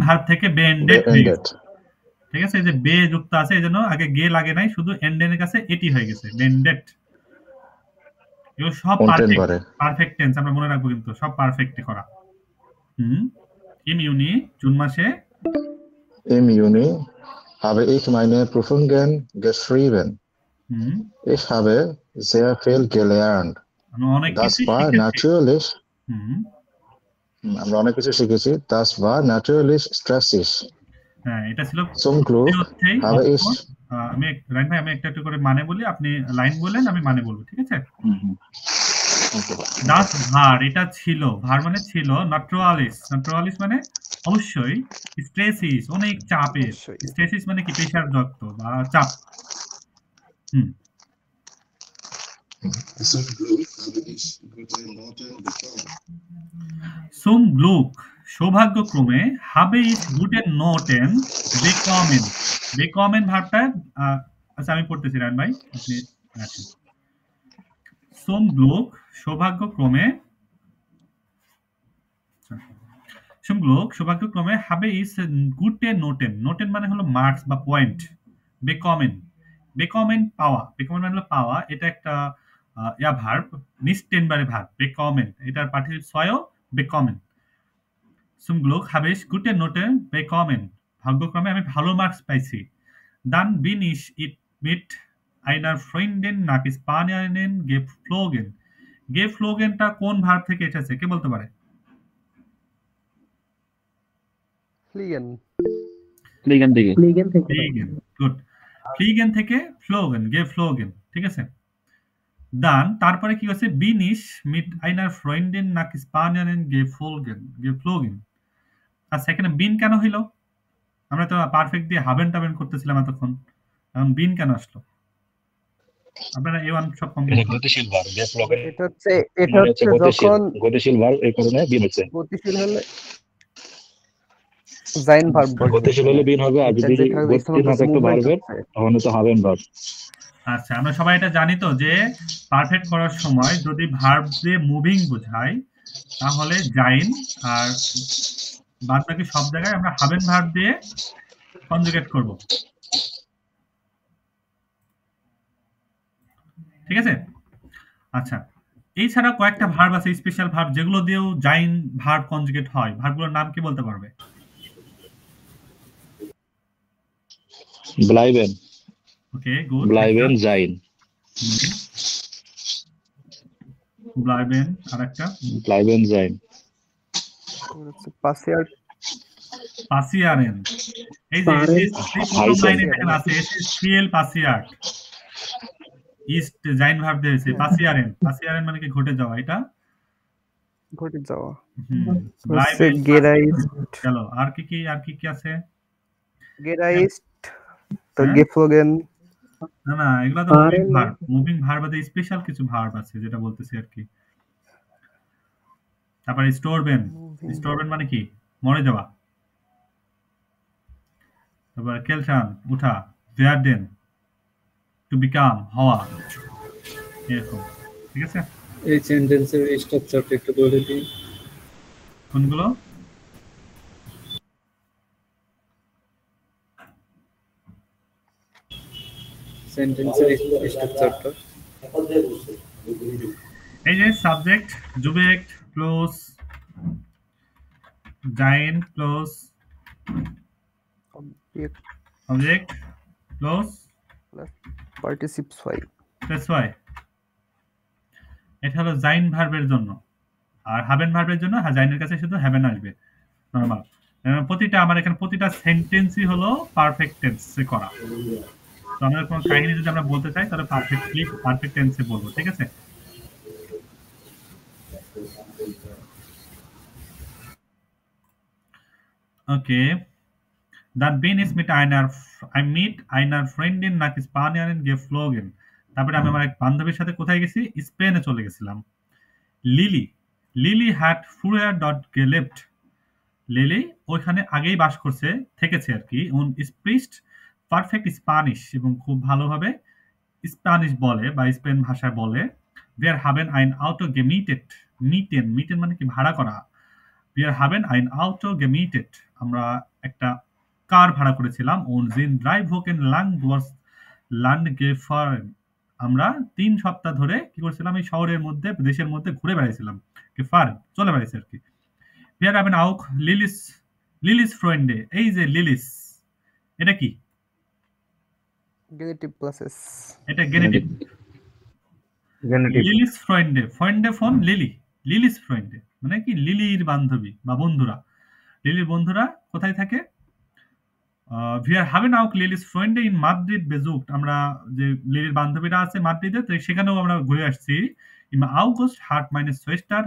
ভার্ব থেকে বেএন্ডেড হয়ে গেছে। ঠিক আছে? এই যে বে যুক্ত আছে, এজন্য আগে গে লাগে নাই, শুধু এন্ডেনের কাছে এটি হয়ে গেছে, বেএন্ডেড। এগুলো সব পারফেক্ট টেন্স, আমরা মনে রাখবো কিন্তু সব পারফেক্টলি করা। Im Juni, জুন মাসে, Im Juni habe ich meine Prüfungen geschrieben. Ich habe sehr viel gelernt. Das war natürlich আমরা অনেক কিছু শিখেছি। Das war natürlich stressig. হ্যাঁ, এটা ছিল Zum Glück হচ্ছেই habe ich আমি রাইন ভাই আমি একটা করে মানে বলি, আপনি লাইন বলেন, আমি মানে বলবো, ঠিক আছে? দাস ভার, এটা ছিল, ভার মানে ছিল, নাট্রালিস, নাট্রালিস মানে অবশ্যই, স্ট্রেসিস অনেক চাপের, অবশ্যই। স্ট্রেসিস মানে কি পেশারযুক্ত বা চাপ। Zum Glück সৌভাগ্যক্রমে habe ich guten Noten bekommen, bekommen ভার্বটা আচ্ছা আমি পড়তেছি রায়ন ভাই, আপনি আছেন। Zum Glück সৌভাগ্যক্রমে, Zum Glück সৌভাগ্যক্রমে habe ich gute Noten, Noten মানে হলো মার্কস বা পয়েন্ট, bekommen, bekommen পাওয়া, bekommen মানে হলো পাওয়া, এটা একটা ভার্ব, নিচ টেনবারে ভার্ব, bekommen, এটার participant ছয়ও bekommen। Zum Glück habe ich gute Noten bekommen, ভাগ্যক্রমে আমি ভালো মার্কস পাইছি। Dann bin ich mit einer Freundin nach Spanien geflogen, geflogenটা কোন ভার্ব থেকে এসেছে কে বলতে পারে? ফ্লিগেন Fliegen থেকে। Fliegen, good. Fliegen থেকে flogen, geflogen, ঠিক আছে? Dann তারপরে কি হচ্ছে? bin ich mit einer Freundin nach Spanien geflogen, আর সেখানে বিন কেন হইলো? আমরা তো পারফেক্ট দিয়ে হাবেন টাবেন করতেছিলাম এতক্ষণ, এখন বিন কেন আসলো? আপনারা A1 সব কমপ্লিট করুন। গতিশীল ভার্ব geflogen এটা হচ্ছে যখন গতিশীল ভার্ব, এই কারণে বিন হচ্ছে। গতিশীল হলে জাইন ভার্ব বসবে, গতিশীল হলে বিন হবে, আর যদি গতি না থাকতো ভার্বের তাহলে তো হাবেন ভার্ব। আচ্ছা, আমরা সবাই এটা জানি তো যে পারফেক্ট করার সময় যদি ভার্ব দিয়ে মুভিং বোঝায় তাহলে জাইন, আর বাদ বাকি সব জায়গায় আমরা হাবেন ভার্ব দিয়ে কনজুগেট করব, ঠিক আছে? আচ্ছা, এছাড়া কয়েকটা ভার্ব আছে, স্পেশাল ভার্ব, যেগুলো দিয়েও জাইন ভার্ব কনজুগেট হয়। ভার্বগুলোর নাম কি বলতে পারবে? bleiben, ওকে, গুড। bleiben sein, bleiben, আরেকটা bleiben sein, পাসিয়ার passieren, এই যে প্রথম লাইনে দেখেন আছে SCL passiert, east Zain verb দিয়েছে passieren, passieren মানে কি ঘটে যাওয়া, এটা ঘটে যাওয়া। bleiben, গেরাইস্ট, চলো আর কি কি আছে? গেরাইস্ট তো geflogen, না এগুলা তো মুভিং ভার্ব, মুভিং ভার্ব বাদে স্পেশাল কিছু ভার্ব আছে যেটা বলতেছি আর কি। তারপরে স্টোরবেন, স্টোরবেন মানে কি মরে যাওয়া। তারপর কেলশান উঠা, werden, টু বিকাম হওয়া, এরকম, ঠিক আছে? এই সেন্টেন্সের স্ট্রাকচারটা একটু বলে দিন। কোনগুলো? সেন্টেন্সের স্ট্রাকচারটা এই যে সাবজেক্ট জুবেক্ট প্লাস জাইন প্লাস অবজেক্ট প্লাস পার্টিসিপ ওয়াই, দ্যাটস ওয়াই। এটা হলো জাইন ভার্বের জন্য, আর হাবেন ভার্বের জন্য জাইনের কাছে শুধু হ্যাভেন আসবে নরমাল। প্রতিটা আমার এখানে প্রতিটা সেন্টেন্সই হলো পারফেক্ট টেন্সে করা। তো আমাদের কোনো কাহিনী যদি আমরা বলতে চাই তাহলে পারফেক্ট টেন্সে বলবো, ঠিক আছে? ওকে, dann bin ich mit einer Freundin nach Spanien geflogen, তারপরে আমি আমার এক বান্ধবীর সাথে কোথায় গেছি? স্পেনে চলে গেছিলাম। Lily hat früher dort gelebt, lily ওইখানে আগেই বাস করছে, থেকেছে আর কি। und spricht perfect Spanish, এবং খুব ভালোভাবে স্প্যানিশ বলে বা স্পেন ভাষায় বলে। wir haben ein Auto gemietet, mieten মানে কি ভাড়া করা। wir haben ein Auto gemietet, আমরা একটা কার ভাড়া করেছিলাম। und sind 3 Wochen lang durchs Land gefahren, আমরা 3 সপ্তাহ ধরে কি করেছিলাম? এই শহরের মধ্যে, দেশের মধ্যে ঘুরে বেড়াইছিলাম। gefahren চলে বেড়াইছি আর কি। wir haben auch Lilis Freunde, এই যে লিলিস, এটা কি? গেনেটিভ প্লাসেস, এটা গেনেটিভ। লিলিস ফ্রেন্ডে, ফ্রেন্ডে ফোন লিলি, লিলিস ফ্রেন্ডে মানে কি লিলির বান্ধবী বা বন্ধুরা, লিলির বন্ধুরা কোথায় থাকে? wir haben auch Lilis Freunde in Madrid besucht. আমরা যে লিলির বান্ধবীরা আছে মাদ্রিদে, তো সেখানেও আমরা ঘুরে আসছি। Im August hat meine Schwester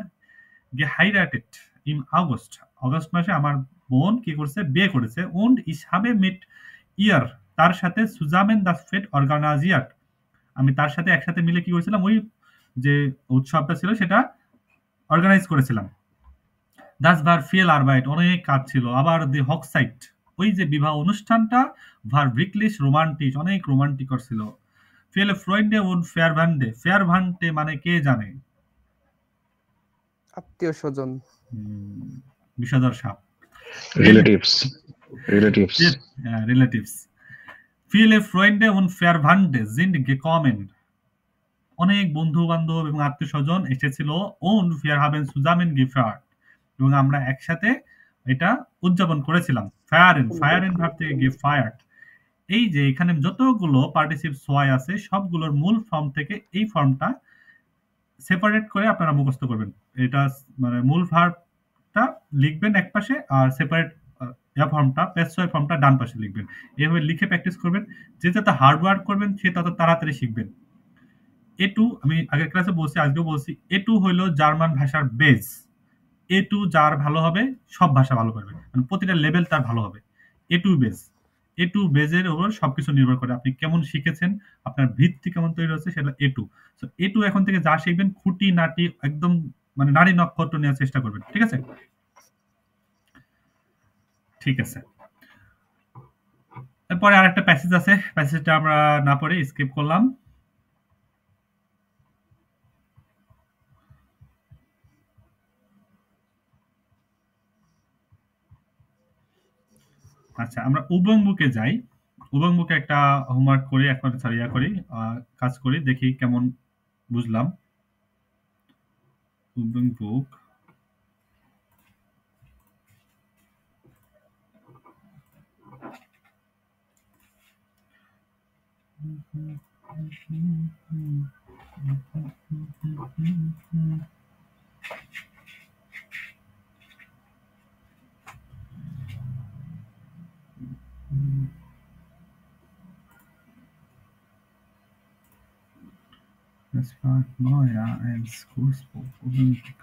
geheiratet. Im August, August মাসে আমার বোন কি করছে? বিয়ে করেছে। Und ich habe mit ihr, তার সাথে zusammen das Fest organisiert. আমি তার সাথে একসাথে মিলে কি করেছিলাম? ওই যে উৎসবটা ছিল সেটা অর্গানাইজ করেছিলাম। Das war viel Arbeit, অনেক কাজ ছিল। আবার the Hochzeit, ওই যে বিবাহ অনুষ্ঠানটা war wirklich romantisch, অনেক রোমান্টিকর ছিল। Viele Freunde und Verwandte, Verwandte মানে কে জানে? আত্মীয় স্বজন। বিষধর সাপ। Relatives. Relatives. Relatives. Viele Freunde und Verwandte sind gekommen. অনেক বন্ধু বান্ধব এবং আত্মীয় স্বজন এসেছিল। Und wir haben zusammen gefeiert, এবং আমরা একসাথে এটা উদযাপন করেছিলাম। ফায়ারেন ভার্ব থেকে gefeiert। এই যে এখানে যতগুলো পার্টিসিপ সোয়াই আছে সবগুলোর মূল ফর্ম থেকে এই ফর্মটা সেপারেট করে আপনারা মুখস্থ করবেন। এটা মানে মূল ভার্বটা লিখবেন এক পাশে আর সেপারেট ফর্মটা পেসোয় ফর্মটা ডান পাশে লিখবেন। এভাবে লিখে প্র্যাকটিস করবেন। যে যত হার্ড ওয়ার্ক করবেন সে তত তাড়াতাড়ি শিখবেন। A2 আমি আগের ক্লাসে বলছি, আজকেও বলছি, A2 হলো জার্মান ভাষার বেস। A2 যার ভালো হবে সব ভাষা ভালো পারবে, মানে প্রতিটা লেভেল তার ভালো হবে। A2 বেস, A2 বেজের উপর সবকিছু নির্ভর করে আপনি কেমন শিখেছেন, আপনার ভিত্তি কেমন তৈরি হচ্ছে, সেটা A2। সো A2 এখন থেকে যা শিখবেন খুঁটি নাটি একদম মানে নারী নক্ষত্র নেওয়ার চেষ্টা করবেন, ঠিক আছে? ঠিক আছে, এরপরে আরেকটা প্যাসেজ আছে, প্যাসেজটা আমরা না পড়ে স্কিপ করলাম। আচ্ছা, আমরা উবং বুকে যাই। উবং বুকে একটা হোমওয়ার্ক করি, এখন সারিয়া করি, কাজ করি, দেখি কেমন বুঝলাম। উবং বুক, das war neuer als Kursbuch. Ubung Book.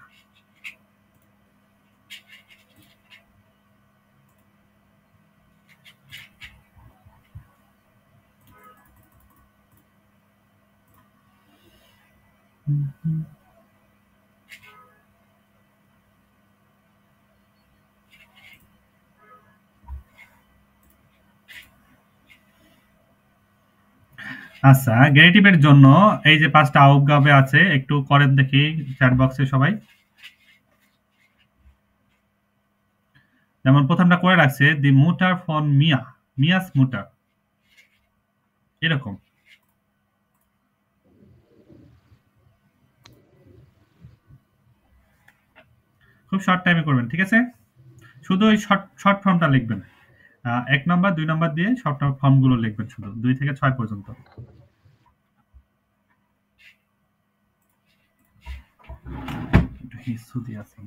আচ্ছা, গেনিটিভের জন্য এই যে 5টা আউপগাবে আছে, একটু করেন দেখি চ্যাট বক্সে সবাই। যেমন প্রথমটা করে রাখছে দি মুটার ফন মিয়া, মিয়াস মুটার, এরকম। খুব শর্ট টাইমে করবেন, ঠিক আছে? শুধু ওই শর্ট ফর্মটা লিখবেন, 1 নাম্বার 2 নাম্বার দিয়ে শর্ট ফর্মগুলো লিখবেন, শুধু 2 থেকে 6 পর্যন্ত। হিসু দিয়ে আছে,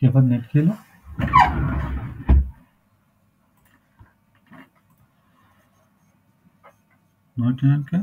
কি আবার নেট খেলো? নয়টা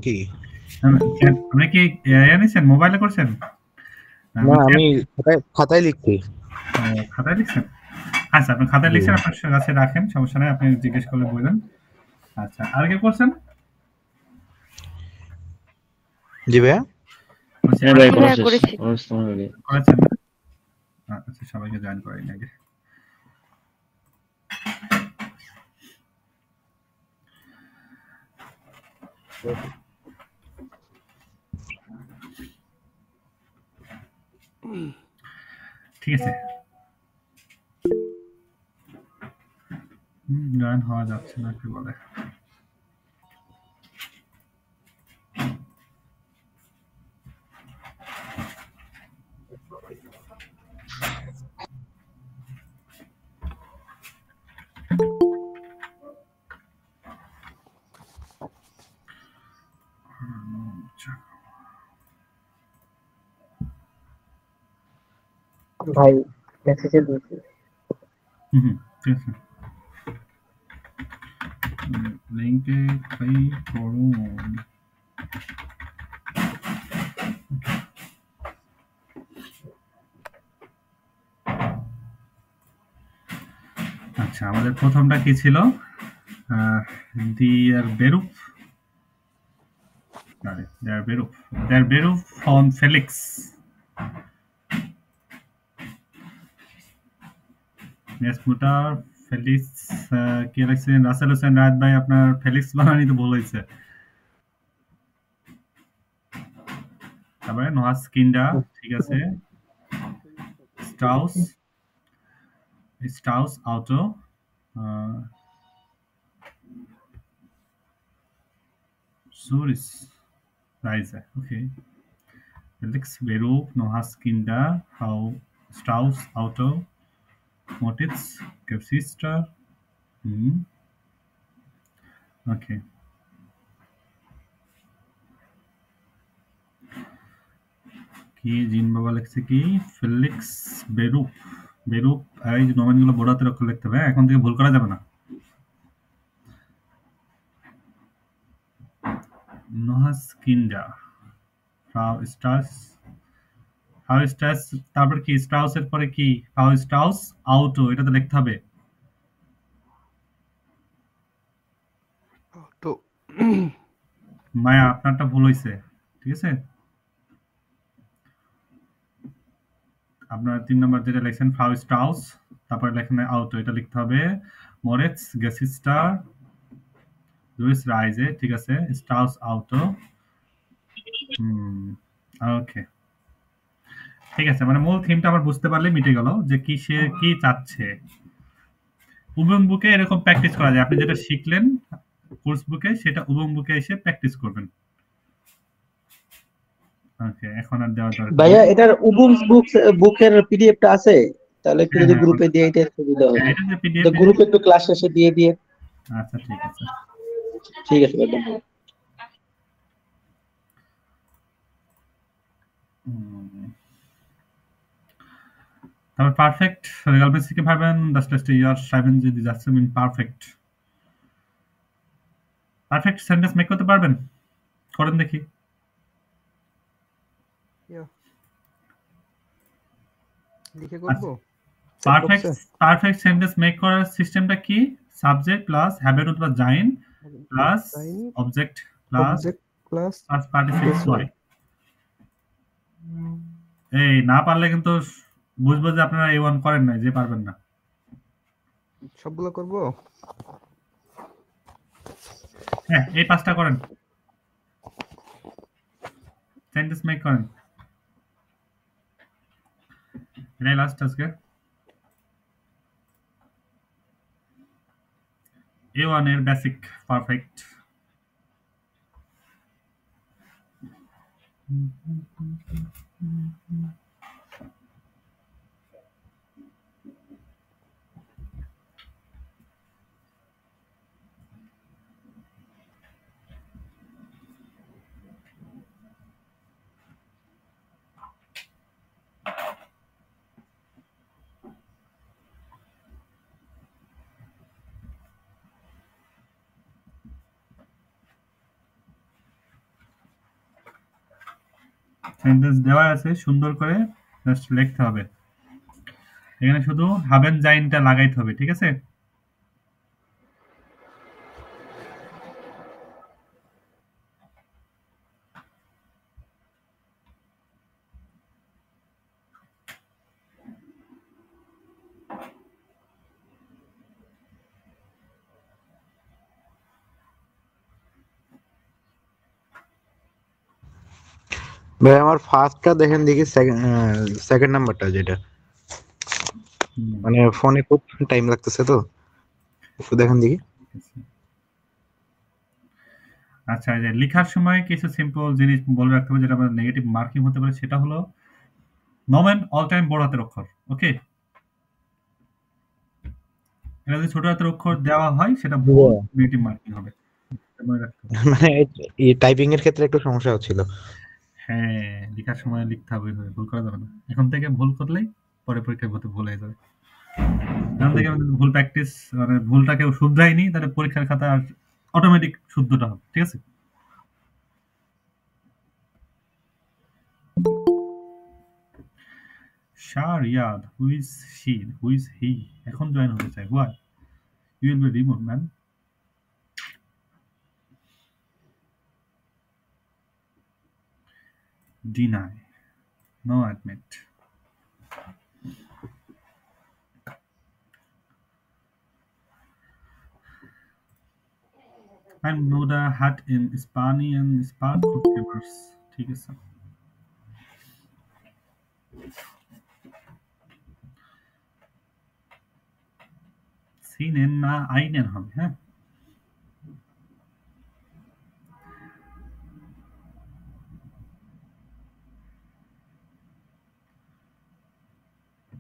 কি আপনি কি নিছেন মোবাইলে করছেন? না আমি খাতায় লিখছি। খাতায় লিখছেন? আচ্ছা আপনি খাতায় লিখছেন, আপনার কাছে রাখেন, সমস্যা নাই, আপনি জিজ্ঞেস করলে বলবেন। আচ্ছা আর কি করছেন? জি ভাইয়া করেছেন। আচ্ছা সবাইকে জয়েন করাই আগে। ঠিক আছে, জয়েন হওয়া যাচ্ছে না কি বলে? ভাই মেসেজে দিয়েছি। ঠিক আছে, লিংকে ক্লিক করুন। আচ্ছা আমাদের প্রথমটা কি ছিল? Der Beruf, der Beruf von Felix. Yes, Mutter Felix কি লিখছেন? রাসেল হোসেন রাত ভাই, আপনার ফেলিক্স বানানি তো ভুল হয়েছে। তারপরে নোহাস কিন্ডা, ঠিক আছে। স্টাউস আউটো, Zurich Reise, okay. Felix Beruf, Noahs Kinder, Strauss Auto, Moritz Geschwister. Okay. কি জিন বাবা লিখছে কি? ফেলিক্স বেরুপ। এই যে নমিনগুলো বড় হাতের অক্ষরে লিখতে হবে, এখন থেকে ভুল করা যাবে না। নোহাস কিন্ডা, ফ্রাউ স্টাস, তারপর কি স্ট্রাউসের পরে কি? ফ্রাউ স্ট্রাউস আউটো, এটা তো লিখতে হবে। তো মায়া আপনারটা ভুল হয়েছে, ঠিক আছে। আপনার 3 নম্বর যেটা লিখছেন ফ্রাউ স্ট্রাউস, তারপরে লেখেন আউটো, এটা লিখতে হবে মোরিটস গেসিস্টার জুইস রাইজে, ঠিক আছে। স্ট্রাউস আউটো, ওকে ঠিক আছে। মানে মূল থিমটা আমার বুঝতে পারলে মিটে গেল যে কি সে কি চাচ্ছে। উবং বুকে এরকম প্র্যাকটিস করা যায়, আপনি যেটা শিখলেন কোর্স বুকে সেটা উবং বুকে এসে প্র্যাকটিস করবেন। ওকে এখন আর দেওয়ার দরকার ভাইয়া এটার উবুং বুকের পিডিএফটা আছে, তাহলে একটু যদি গ্রুপে দিয়ে দিতে সুবিধা হবে। এটা যে পিডিএফ গ্রুপে একটু ক্লাস শেষে দিয়ে দিয়ে। আচ্ছা ঠিক আছে, ঠিক আছে একদম। তারপর perfect regelmäßige Verben, das letzte Jahr schreiben Sie die Sätze mit perfect. Perfect sentence make করতে পারবেন? করেন দেখি। লিখে করব। পারফেক্ট সেন্টেন্স মেক করার সিস্টেমটা কি? সাবজেক্ট প্লাস হ্যাভেন অথবা জাইন প্লাস অবজেক্ট প্লাস পার্টিসিপেল ওয়াই। এই না পারলে কিন্তু বুঝবো যে আপনারা A1 করেন নাই, যে পারবেন না। সবগুলো করব। হ্যাঁ, এই 5টা করেন। সেন্টেন্স মেক করেন। এটাই লাস্ট আজকে। A1 এর বেসিক পারফেক্ট। সেন্টেন্স দেওয়া আছে, সুন্দর করে জাস্ট লিখতে হবে। এখানে শুধু হাবেন জাইনটা লাগাইতে হবে, ঠিক আছে? ভাই আমার ফার্স্টটা দেখেন দেখি, সেকেন্ড নাম্বারটা যেটা মানে ফোনে খুব টাইম লাগতেছে তো, একটু দেখেন দেখি। আচ্ছা, এই যে লেখার সময় কিছু সিম্পল জিনিস বলে রাখতে হবে, যেটা আমাদের নেগেটিভ মার্কিং হতে পারে। সেটা হলো নমেন অল টাইম বড় হাতের অক্ষর। ওকে, এটা যদি ছোট হাতের অক্ষর দেওয়া হয় সেটা ভুল, নেগেটিভ মার্কিং হবে। মনে রাখতে হবে। মানে এই টাইপিং এর ক্ষেত্রে একটু সমস্যা হচ্ছিল। হ্যাঁ, লেখার সময় লিখতে হবে, ভুল করা যাবে না। এখন থেকে ভুল করলেই পরে পরীক্ষায় ভুল হয়ে যাবে। এখন থেকে আমাদের ভুল প্র্যাকটিস, মানে ভুলটা কেউ শুধরায়নি, তাহলে পরীক্ষার খাতা আর অটোমেটিক শুদ্ধটা হবে, ঠিক আছে? শারিয়াদ, who is she, who is he, এখন জয়েন হতে চাই। Why you will be remove man. Deny, no admit. Mein Bruder hat in Spanien Spargelkürbis, ঠিক আছে। সিনেন না আইনেন হবে, হ্যাঁ।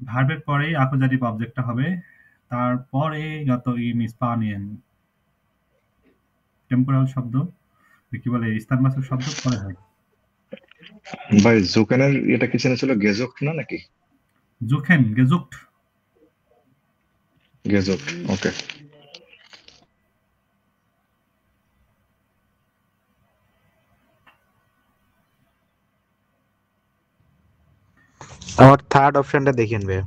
ভার্বের পরেই আকুজাটিভ অবজেক্টটা হবে, তারপরে যত ইম স্পানিয়ান টেম্পোরাল শব্দ, কি বলে, স্থানবাচক শব্দ পরে হয়। ভাই জুকেনের এটা কি ছিল, গেজুক্ট না নাকি? জুখেন, গেজুক্ট। গেজুক্ট, ওকে। আমার থার্ড অপশনটা দেখেন ভাই।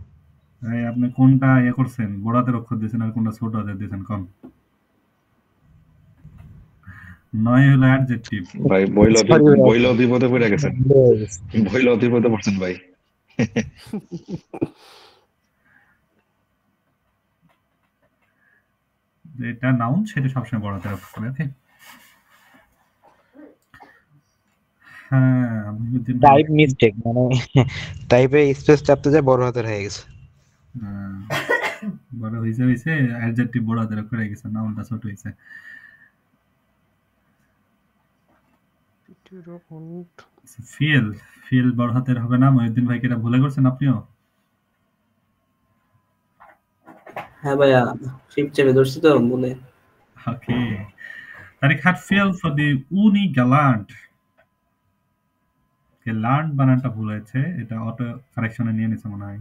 এই আপনি কোনটা ইয়ে করছেন, বড় হাতের অক্ষর দিয়েছেন আর কোনটা ছোট হাতের দিয়েছেন, কোন? নয় হলো অ্যাডজেক্টিভ। ভাই বইলা বিপদে পড়ে গেছেন, বইলা বিপদে পড়ছেন ভাই। যেটা নাউন সেটা সবসময় বড় হাতের অক্ষর, ওকে? হ্যাঁ, টাইপ মিস্টেক, মানে টাইপে স্পেস চাপতে যায় বড় হাতের হয়ে গেছে। বড় হইছে অ্যাডজেক্টিভ বড় হাতের অক্ষর হয়ে গেছে, নাউনটা ছোট হইছে। ফিল বড় হাতের হবে না। মহিউদ্দিন ভাই, কি এটা ভুলে করছেন আপনিও? হ্যাঁ ভাইয়া, শিপ চেপে ধরছি তো বলে। ওকে, তারিক hat viel für die Uni gelernt. Learn বানানটা ভুল হয়েছে, এটা অটো কারেকশনে নিয়ে নিছে মনে হয়।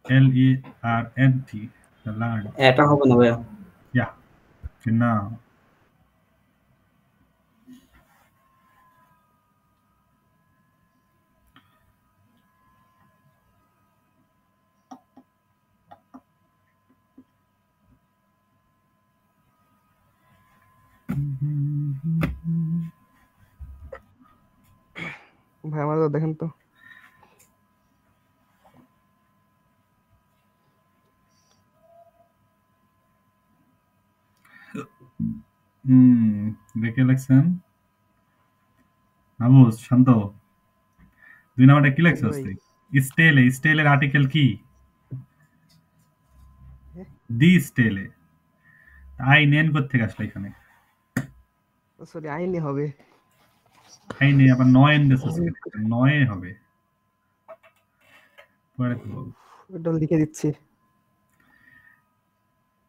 LERNT, learn. এটা হবে না ভাইয়া। Ja, genau. ভাই আমাদের দেখেন তো। দেখে লেখছেন আবুস শান্ত 2 নাম্বারটা কি লেখছ স্টেলের আর্টিকেল কি দি স্টেলে আইন কোত্থেকে আসলো এখানে সরি আইনি হবে আইনে আবার নয় নয় হবে পরে ওটা লিখে দিচ্ছি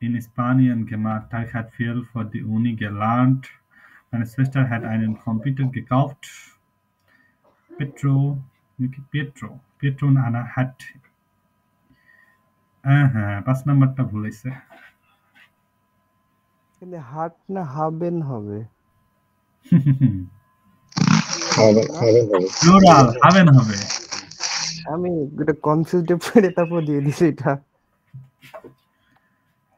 In Spanien gemacht, Tag hat viel für die Uni gelernt. Meine Schwester hat einen Computer gekauft. Petro und Anna hat 5 নাম্বারটা ভুল হইছে কিন্তু হাট না হাবেন হবে প্লুরাল হাবেন হবে আমি একটা কনফিউজড পড়ে তারপর দিয়ে দিছি এটা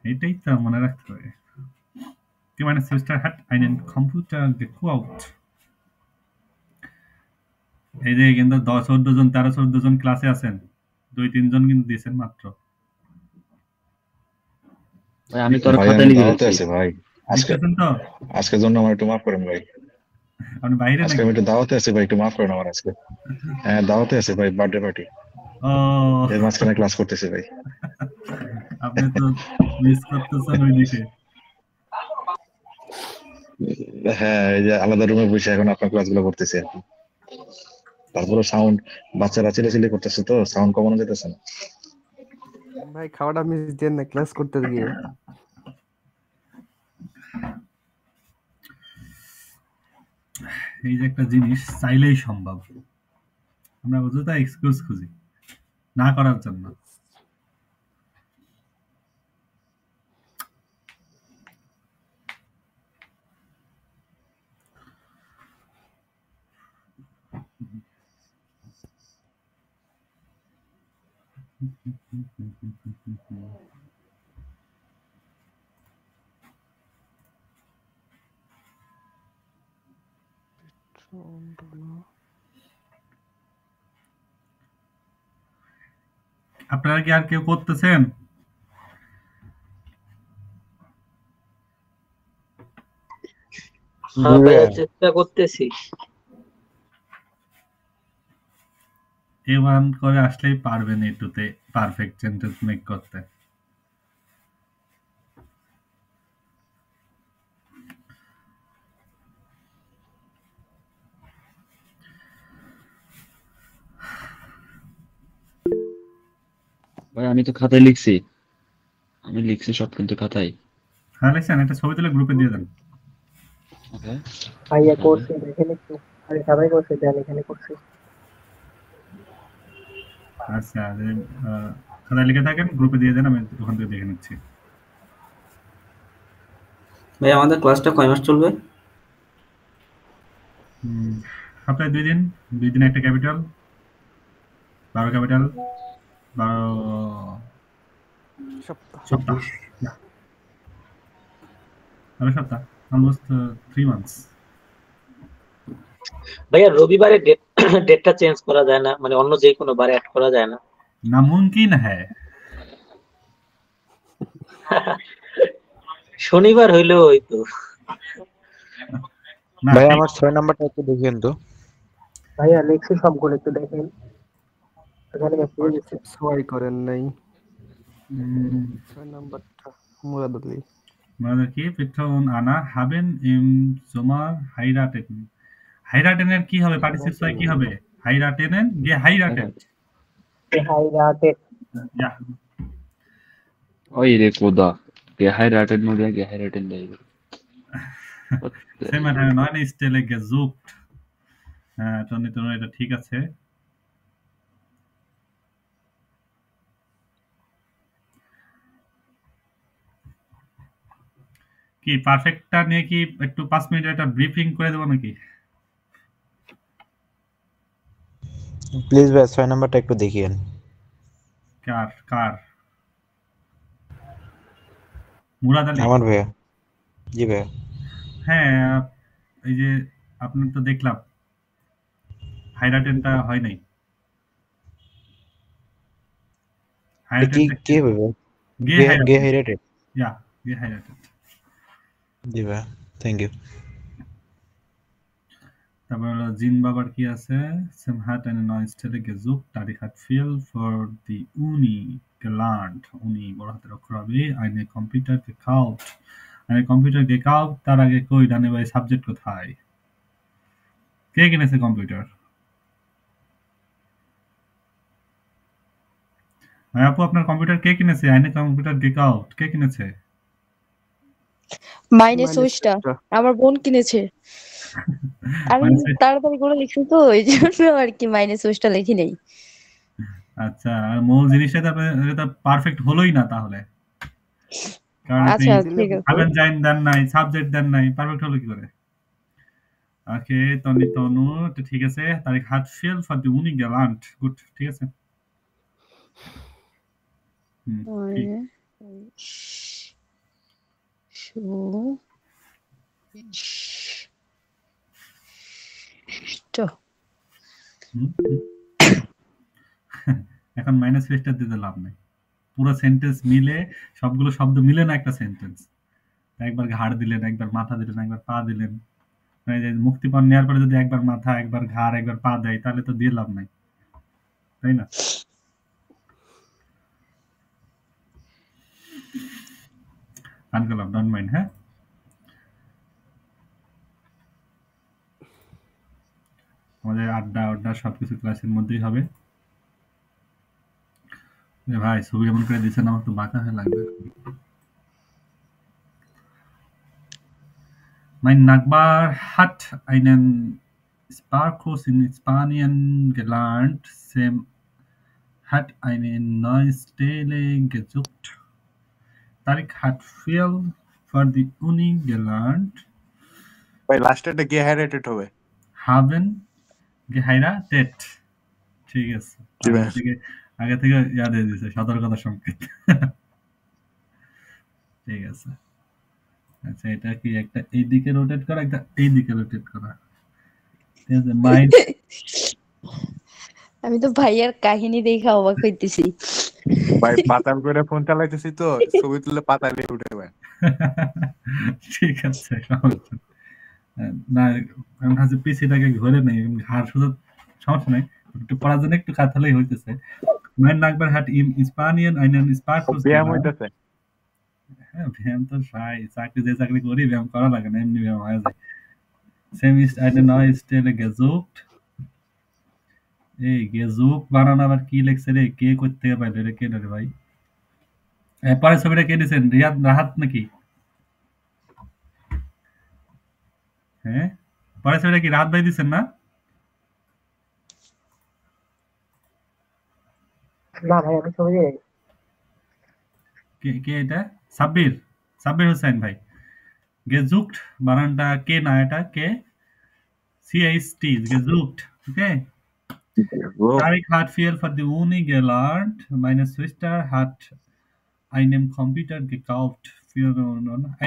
এটাই তো মনে রাখতে হবে কি মানে sister hat einen Computer gekauft এই যে কিন্তু 10-14 জন 13-14 জন ক্লাসে আছেন 2-3 জন কিন্তু দিয়েছেন মাত্র ভাই আমি তো আর খাতায় লিখে দিচ্ছি ভাই আজকের জন্য আমার একটু মাফ করেন ভাই আমি বাইরে আজকে আমি একটু দাওয়াতে আছি ভাই একটু মাফ করেন আমার আজকে হ্যাঁ দাওয়াতে আছি ভাই বার্থডে পার্টি এর মাঝখানে ক্লাস করতেছি ভাই আপনি তো মিস করতেছেন ওইদিকে হ্যাঁ এই যে আলাদা রুমে বসে এখন আপনার ক্লাসগুলো করতেছি আর কি তারপরে সাউন্ড বাচ্চারা চিল্লাচিল্লি করতেছে তো সাউন্ড কমানো যেতেছে না ভাই খাওয়াটা মিস দেন না ক্লাস করতে গিয়ে এই যে একটা জিনিস চাইলেই সম্ভব আমরা অযথা এক্সকিউজ খুঁজি না করার জন্য আপনারা কি আর কেউ করতেছেন হ্যাঁ ভাইয়া চেষ্টা করতেছি A1 করে আসলেই পারবেন এটুতে পারফেক্ট সেন্টেন্স মেক করতে ভাই আমি তো খাতায় লিখছি আমি লিখছি সব কিন্তু খাতায় হ্যাঁ লিখছেন একটা ছবি তুলে গ্রুপে দিয়ে দেন ওকে ভাইয়া করছি দেখে নিচ্ছি আরে সবাই করছে দেন এখানে করছি আচ্ছা খাতায় লিখে থাকেন গ্রুপে দিয়ে দেন আমি ওখান থেকে দেখে নিচ্ছি ভাই আমাদের ক্লাসটা কয় মাস চলবে সপ্তাহে 2 দিন 2 দিনে একটা ক্যাপিটাল 12 ক্যাপিটাল 12 সপ্তাহ সপ্তাহ অলমোস্ট 3 মান্থস ভাইয়া রবিবারে ডেটটা চেঞ্জ করা যায় না মানে অন্য যে কোনো বারে অ্যাড করা যায় না নামুমকিন হ্যায় শনিবার হইলেও হইতো ভাই আমার 6 নাম্বারটা একটু দেখিয়েন তো ভাইয়া লিখছি সবগুলো একটু দেখেন এখানে সরি করেন নাই 6 নাম্বারটা মুরাদ আলী কি পিঠন আনা হাবেন ইম জমার হাইরাটেন হাইরাটেনের কি হবে পার্টিসিপেট কি হবে হাইরাটেনের হাইরাটেন ইয়া ওই রে কোদা geheiratet nur der geheiratet der সে মানে নন স্টেলে gesucht হ্যাঁ টনি তো এটা ঠিক আছে কি পারফেক্টটা নিয়ে কি একটু 5 মিনিট একটা ব্রিফিং করে দেব নাকি প্লিজ ভাই 6 নাম্বারটা একটু দেখিয়েন কার মুরাদ আলী আমার ভাইয়া জি ভাইয়া হ্যাঁ এই যে আপনি তো দেখলাম হাইরাটেনটা হয় নাই কি হবে গে হাইরাটেড ইয়া গে হাইরাটেড জি ভাই, থ্যাংক ইউ। তারপর হলো জিন বাবার কি আছে? Sam hat eine neue Stelle gesucht, Tariq hat viel für die Uni gelernt. Uni বড় হাতের অক্ষর হবে। Eine Computer gekauft. Eine Computer gekauft, তার আগে কই ডানে ভাই সাবজেক্ট কোথায়? কে কিনেছে কম্পিউটার? ভাই আপু আপনার কম্পিউটার কে কিনেছে? Eine Computer gekauft, কে কিনেছে? মাইনে সুইচটা আমার বোন কিনেছে। আমি মাইনে সুইচ- তাড়াতাড়ি করে লিখছি তো এই জন্য আর কি মাইনে সুইচটা লিখি নেই। আচ্ছা, আর মূল জিনিসটা তো এটা পারফেক্ট হলোই না তাহলে। কারণ আপনি আচ্ছা ঠিক আছে। হাবেন জাইন দেন নাই, সাবজেক্ট দেন নাই, পারফেক্ট হলো কি করে? ওকে, তনু তো ঠিক আছে। তারিখ hat viel für die Uni gelernt. Good, ঠিক আছে। ঠিক। এখন মাইনাস ফেসটা দিতে লাভ নাই। পুরো সেন্টেন্স মিলে সবগুলো শব্দ মিলে না একটা সেন্টেন্স। একবার ঘাড় দিলেন, একবার মাথা দিলেন, একবার পা দিলেন। মানে যে মুক্তিপণ নেওয়ার পরে যদি একবার মাথা, একবার ঘাড়, একবার পা দেয় তাহলে তো দিয়ে লাভ নাই, তাই না? আনকালাম, ডোন্ট মাইন্ড। হ্যাঁ, আমাদের আড্ডা সবকিছু ক্লাসের মধ্যেই হবে। ভাই ছবি এমন করে দিচ্ছেন আমার তো বাঁকা হয়ে লাগবে। Mein Nachbar hat einen Sprachkurs in Spanien gelernt. Sam hat eine neue Stelle gesucht. Tariq hat viel für die Uni gelernt. ভাই লাস্টেরটা geheiratet হবে। Haben geheiratet. ঠিক আছে। আগে থেকে ইয়াদ হয়ে দিয়েছে, সতর্কতা সংকেত। ঠিক আছে। আচ্ছা, এটা কি একটা এই দিকে রোটেট করা, একটা এই দিকে রোটেট করা। ঠিক আছে, মাইন্ড। আমি তো ভাইয়ার কাহিনী দেখে অবাক হইতেছি। ভাই পাতাল করে ফোন চালাইতেছি তো, ছবি তুলে পাতালে উঠে ভাই। ঠিক আছে, না আমি ভাবছি পিসিটাকে ঘরে নেই, ঘাড় শুধু সমস্যা নাই, একটু পড়ার জন্য একটু কাজ হলেই হইতেছে। Mein Nachbar hat in Spanien einen Sprachkurs ব্যায়াম gelernt. হইতেছে। হ্যাঁ, ব্যায়াম তো চাই, যে চাকরি করি ব্যায়াম করা লাগে না, এমনি ব্যায়াম হয়ে যায়। Sam ist eine neue Stelle gesucht. এই গেজুক বানানো আবার কি লেখছে রে? কে করতে পারলে রে? কে রে ভাই? পরের ছবিটা কে দিয়েছেন? রিয়াদ রাহাত নাকি? হ্যাঁ, পরের ছবিটা কি রাহাত ভাই দিচ্ছেন না? না ভাই আমি ছবি দিই। কে এটা? সাব্বির হোসেন ভাই। গেজুকট বানানটা কে না, এটা কে, CHT গেজুকট। ওকে, Tariq hat viel für die Uni gelernt. Meine Schwester hat einen Computer gekauft.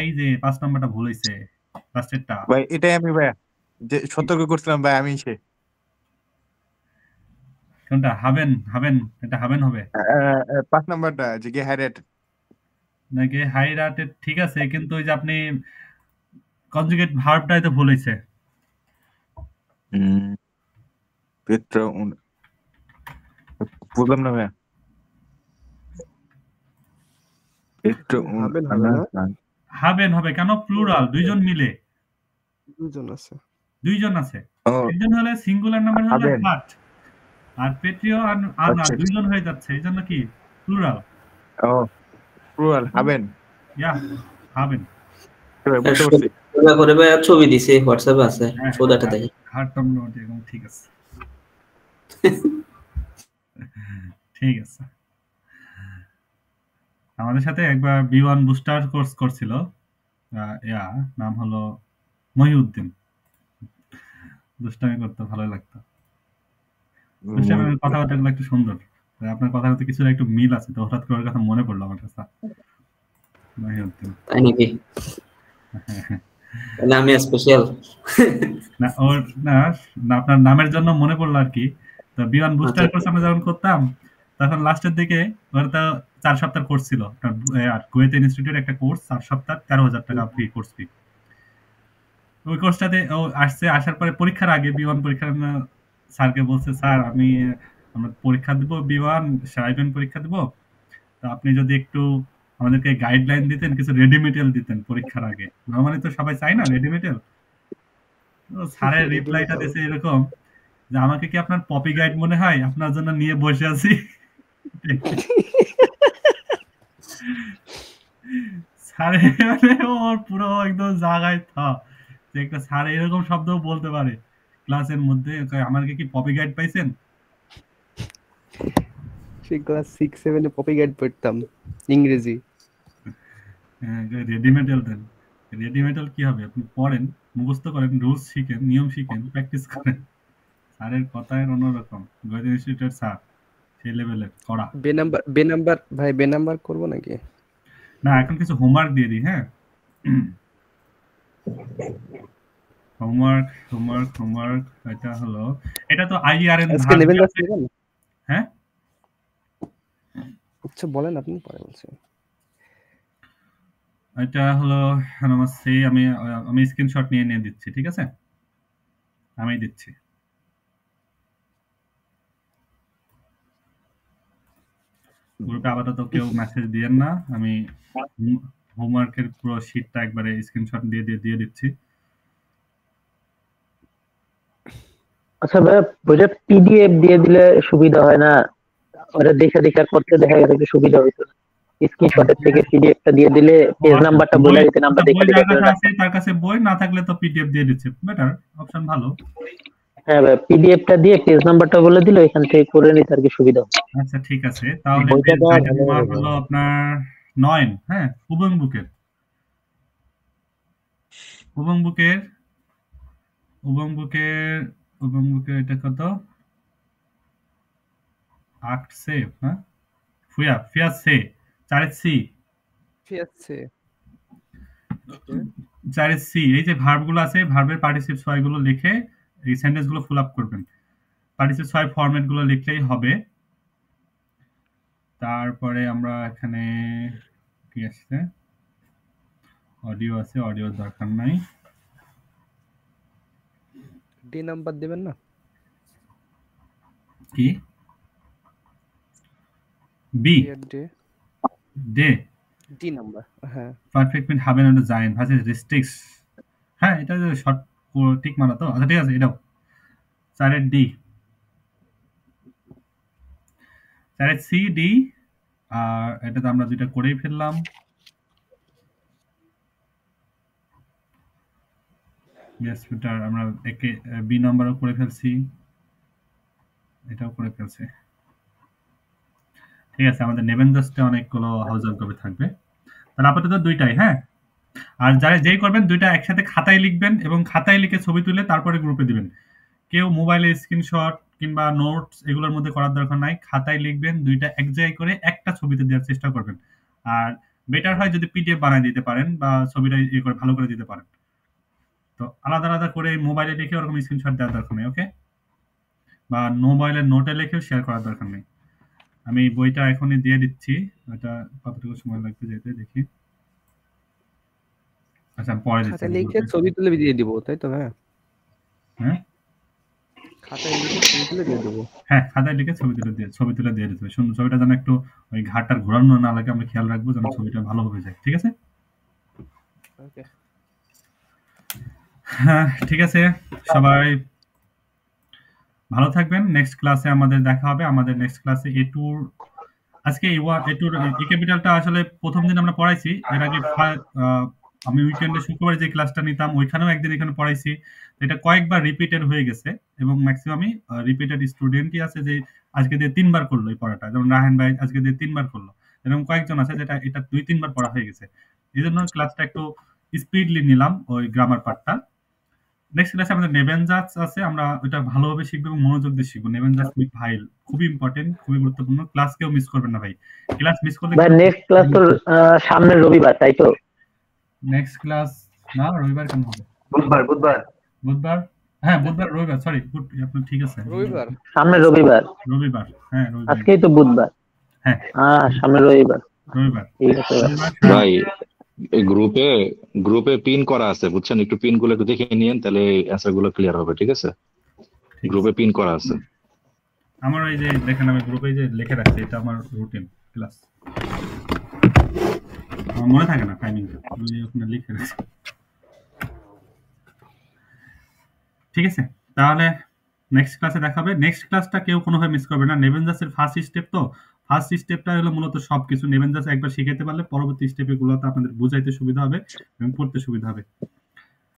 এই যে 5 নাম্বারটা ভুল হইছে, লাস্টেরটা। ভাই এটাই আমি ভাই যে সতর্ক করছিলাম ভাই, আমি সে কোনটা? হাবেন, এটা হাবেন হবে 5 নাম্বারটা যে geheiratet নাকি হাইরাটেড? ঠিক আছে, কিন্তু ওই যে আপনি কনজুগেট ভার্বটাই তো ভুল হইছে। পেট্রো বুঝলাম না ভাই। পেট্রো হাবেন হবে কেন? প্লুরাল, দুইজন মিলে, দুইজন আছে। একজন হলে সিঙ্গুলার নাম্বার হলে হাট, আর পেট্রিও আর না দুইজন হয়ে যাচ্ছে, এই জন্য কি প্লুরাল। ও প্লুরাল হাবেন, ইয়া হাবেন। করে ভাই ছবি দিছি হোয়াটসঅ্যাপে আছে, সোদাটা দেখি। হাটটা মোটামুটি একদম ঠিক আছে। ঠিক আছে। আমাদের সাথে একবার B1 বুস্টার কোর্স করছিল, নাম হলো মহিউদ্দিন। দুষ্টামি করতে ভালো লাগতো, দুষ্টামির কথাবার্তাগুলো একটু সুন্দর। আপনার কথার সাথে কিছু একটু মিল আছে, তো হঠাৎ করে কথা মনে পড়লো আমার কাছে। মহিউদ্দিন, তাই নাকি? নামে স্পেশাল না ওর না, আপনার নামের জন্য মনে পড়লো আর কি। তো B1 বুস্টার কোর্স আমরা যখন করতাম, তখন লাস্টের দিকে ওর তো 4 সপ্তাহ কোর্স ছিল, আর কুয়েত ইনস্টিটিউটের একটা কোর্স 4 সপ্তাহ 13,000 টাকা ফ্রি কোর্স ফি। ওই কোর্সটাতে ও আসছে, আসার পরে পরীক্ষার আগে B1 পরীক্ষার স্যারকে বলছে, স্যার আমরা পরীক্ষা দিব B1 সারাইবেন পরীক্ষা দিব, তো আপনি যদি একটু আমাদেরকে গাইডলাইন দিতেন, কিছু রেডি মেটেরিয়াল দিতেন পরীক্ষার আগে। নরমালি তো সবাই চায় না রেডি মেটেরিয়াল। তো স্যারের রিপ্লাইটা দিয়েছে এরকম যে, আমাকে কি আপনার পপি গাইড মনে হয়? আপনার জন্য নিয়ে বসে আছি। স্যারে মানে ওর পুরো একদম জায়গায় থা যে একটা স্যার এরকম শব্দও বলতে পারে ক্লাসের মধ্যে। আমাকে কি পপি গাইড পাইছেন? সেই ক্লাস 6-7 এ পপি গাইড পড়তাম ইংরেজি। রেডি মেটেরিয়াল দেন। রেডি মেটেরিয়াল কি হবে? আপনি পড়েন, মুখস্থ করেন, রুলস শিখেন, নিয়ম শিখেন, প্র্যাকটিস করেন। স্যারের কথায় অন্যরকম। গয়েদ ইনস্টিটিউটের স্যার সেই লেভেলের কড়া। বে নাম্বার করব নাকি? না, এখন কিছু হোমওয়ার্ক দিয়ে দিই। হ্যাঁ, হোমওয়ার্ক এটা হলো, এটা তো IRN আজকে নেবেন না? হ্যাঁ, আচ্ছা বলেন, আপনি পরে বলছেন। এটা হলো নমস্তে, আমি স্ক্রিনশট নিয়ে দিচ্ছি, ঠিক আছে? আমি দিচ্ছি। গ্রুপে আপাতত কেউ মেসেজ দিয়েন না, আমি হোমওয়ার্কের পুরো শীটটা একবারে স্ক্রিনশট দিয়ে দিচ্ছি। আচ্ছা ভাই, বুঝে PDF দিয়ে দিলে সুবিধা হয় না? ওরা দেখে করতে দেখা গেছে একটু সুবিধা হইতো। স্ক্রিনশটের থেকে PDF-টা দিয়ে দিলে পেজ নাম্বারটা বলে দিতেন, আমরা দেখে তার কাছে বই না থাকলে তো PDF দিয়ে দিচ্ছে, বেটার অপশন, ভালো। হ্যাঁ ভাই, PDF-টা দিয়ে পেজ নাম্বারটা বলে দিলে ওইখান থেকে করে নিতে আর কি সুবিধা। আচ্ছা ঠিক আছে, তাহলে পেজ নাম্বার হলো আপনার 9। হ্যাঁ, উবং বুকের এটা কত? 8 সে না ফিয়াস সে 4 সি এই যে ভার্বগুলো আছে, ভার্বের পার্টিসিপেট ছয়গুলো লিখে এই সেন্টেন্সগুলো ফুল আপ করবেন। পার্টিসিপেট ছয় ফরম্যাটগুলো লিখলেই হবে। তারপরে আমরা এখানে কি আছে, অডিও আছে, অডিওর দরকার নাই। ডি নাম্বার দিবেন না? কি বি ডি নাম্বার? হ্যাঁ, পারফেক্ট মিট হাবেন und sein ভার্সেস রিস্ট্রিক্টস। হ্যাঁ, এটা শর্ট টিক মারা তো। আচ্ছা ঠিক আছে, এটাও 4 ডি, 4 সি ডি, আর এটাতে আমরা দুইটা করেই ফেললাম। ইয়েস ফিটার আমরা একে বি নাম্বারও করে ফেলছি, এটাও করে ফেলছি। ঠিক আছে, আমাদের নেভেনজাসটা অনেকগুলো হাউজাল কবে থাকবে, তাহলে আপাতত দুইটাই। হ্যাঁ, আর যেই করবেন দুইটা একসাথে খাতায় লিখবেন এবং খাতায় লিখে ছবি তুলে তারপরে গ্রুপে দিবেন। কেউ মোবাইলে স্ক্রিনশট কিংবা নোটস এগুলোর মধ্যে করার দরকার নাই, খাতায় লিখবেন, দুইটা এক জায়গায় করে একটা ছবিতে দেওয়ার চেষ্টা করবেন। আর বেটার হয় যদি PDF বানায় দিতে পারেন বা ছবিটা করে ভালো করে দিতে পারেন। তো আলাদা আলাদা করে মোবাইলে লিখে ওরকম স্ক্রিনশট দেওয়ার দরকার নেই, ওকে? বা মোবাইলের নোটে লিখেও শেয়ার করার দরকার নেই। আমি বইটা এখনই দিয়ে দিচ্ছি, ওটা কতটুকু সময় লাগবে যেতে দেখি। আচ্ছা, পরে দিচ্ছি। লিখে ছবি তুলে দিয়ে দিব, তাই তো? হ্যাঁ, খাতায় লিখে ছবি তুলে দিয়ে দেব। হ্যাঁ, খাতায় লিখে ছবি তুলে দিয়ে দিতে হবে। সুন্দর ছবিটা যেন একটু ওই ঘাটটার ঘোরানো না লাগে, আমরা খেয়াল রাখবো যেন ছবিটা ভালোভাবে যায়, ঠিক আছে? ওকে, হ্যাঁ ঠিক আছে, সবাই ভালো থাকবেন। নেক্সট ক্লাসে আমাদের দেখা হবে। আমাদের নেক্সট ক্লাসে A2 আজকে A2 এই ক্যাপিটালটা আসলে প্রথম দিন আমরা পড়াইছি। এর আগে আমি উইকেন্ডে শুক্রবার যে ক্লাসটা নিতাম ওইখানেও একদিন এখানে পড়াইছি। এটা কয়েকবার রিপিটেড হয়ে গেছে এবং ম্যাক্সিমামই রিপিটেড স্টুডেন্টই আছে যে আজকে দিয়ে 3 বার করলো এই পড়াটা। যেমন রাহান ভাই আজকে দিয়ে 3 বার করলো। এরকম কয়েকজন আছে যেটা এটা 2-3 বার পড়া হয়ে গেছে। এজন্য ক্লাসটা একটু স্পিডলি নিলাম ওই গ্রামার পার্টটা। নেক্সট ক্লাসে আমাদের নেভেনজাস আছে, আমরা ওটা ভালোভাবে শিখবো এবং মনোযোগ দিয়ে শিখবো। নেভেনজাস উইথ ভাইল খুবই ইম্পর্টেন্ট, খুবই গুরুত্বপূর্ণ। ক্লাস কেউ মিস করবেন না ভাই। ক্লাস মিস করলে ভাই নেক্সট ক্লাস তো সামনের রবিবার, তাই তো? নেক্সট ক্লাস না, রবিবার কেন হবে? বুধবার হ্যাঁ, বুধবার রবিবার, সরি আপনি ঠিক আছে, রবিবার সামনের রবিবার। হ্যাঁ রবিবার, আজকেই তো বুধবার। হ্যাঁ সামনের রবিবার। ঠিক আছে ভাই এই গ্রুপে পিন করা আছে বুঝছেন, একটু পিন গুলো একটু দেখে নিয়েন, তাহলে অ্যান্সার গুলো ক্লিয়ার হবে। ঠিক আছে, গ্রুপে পিন করা আছে। আমার এই যে দেখেন আমি গ্রুপে যে লিখে রাখছি, এটা আমার রুটিন ক্লাস। আমার মনে থাকে না টাইমিংটা, আমি ওখানে লিখে রাখছি। ঠিক আছে, তাহলে নেক্সট ক্লাসে দেখাবে। নেক্সট ক্লাসটা কেউ কোনোভাবে মিস করবে না। নেভেনজাসের ফার্স্ট স্টেপ, তো ফার্স্ট স্টেপটা হলো মূলত সবকিছু নেভেনজাস একবার শিখাতে পারলে পরবর্তী স্টেপে গুলোতে আপনাদের বুঝাইতে সুবিধা হবে এবং পড়তে সুবিধা হবে।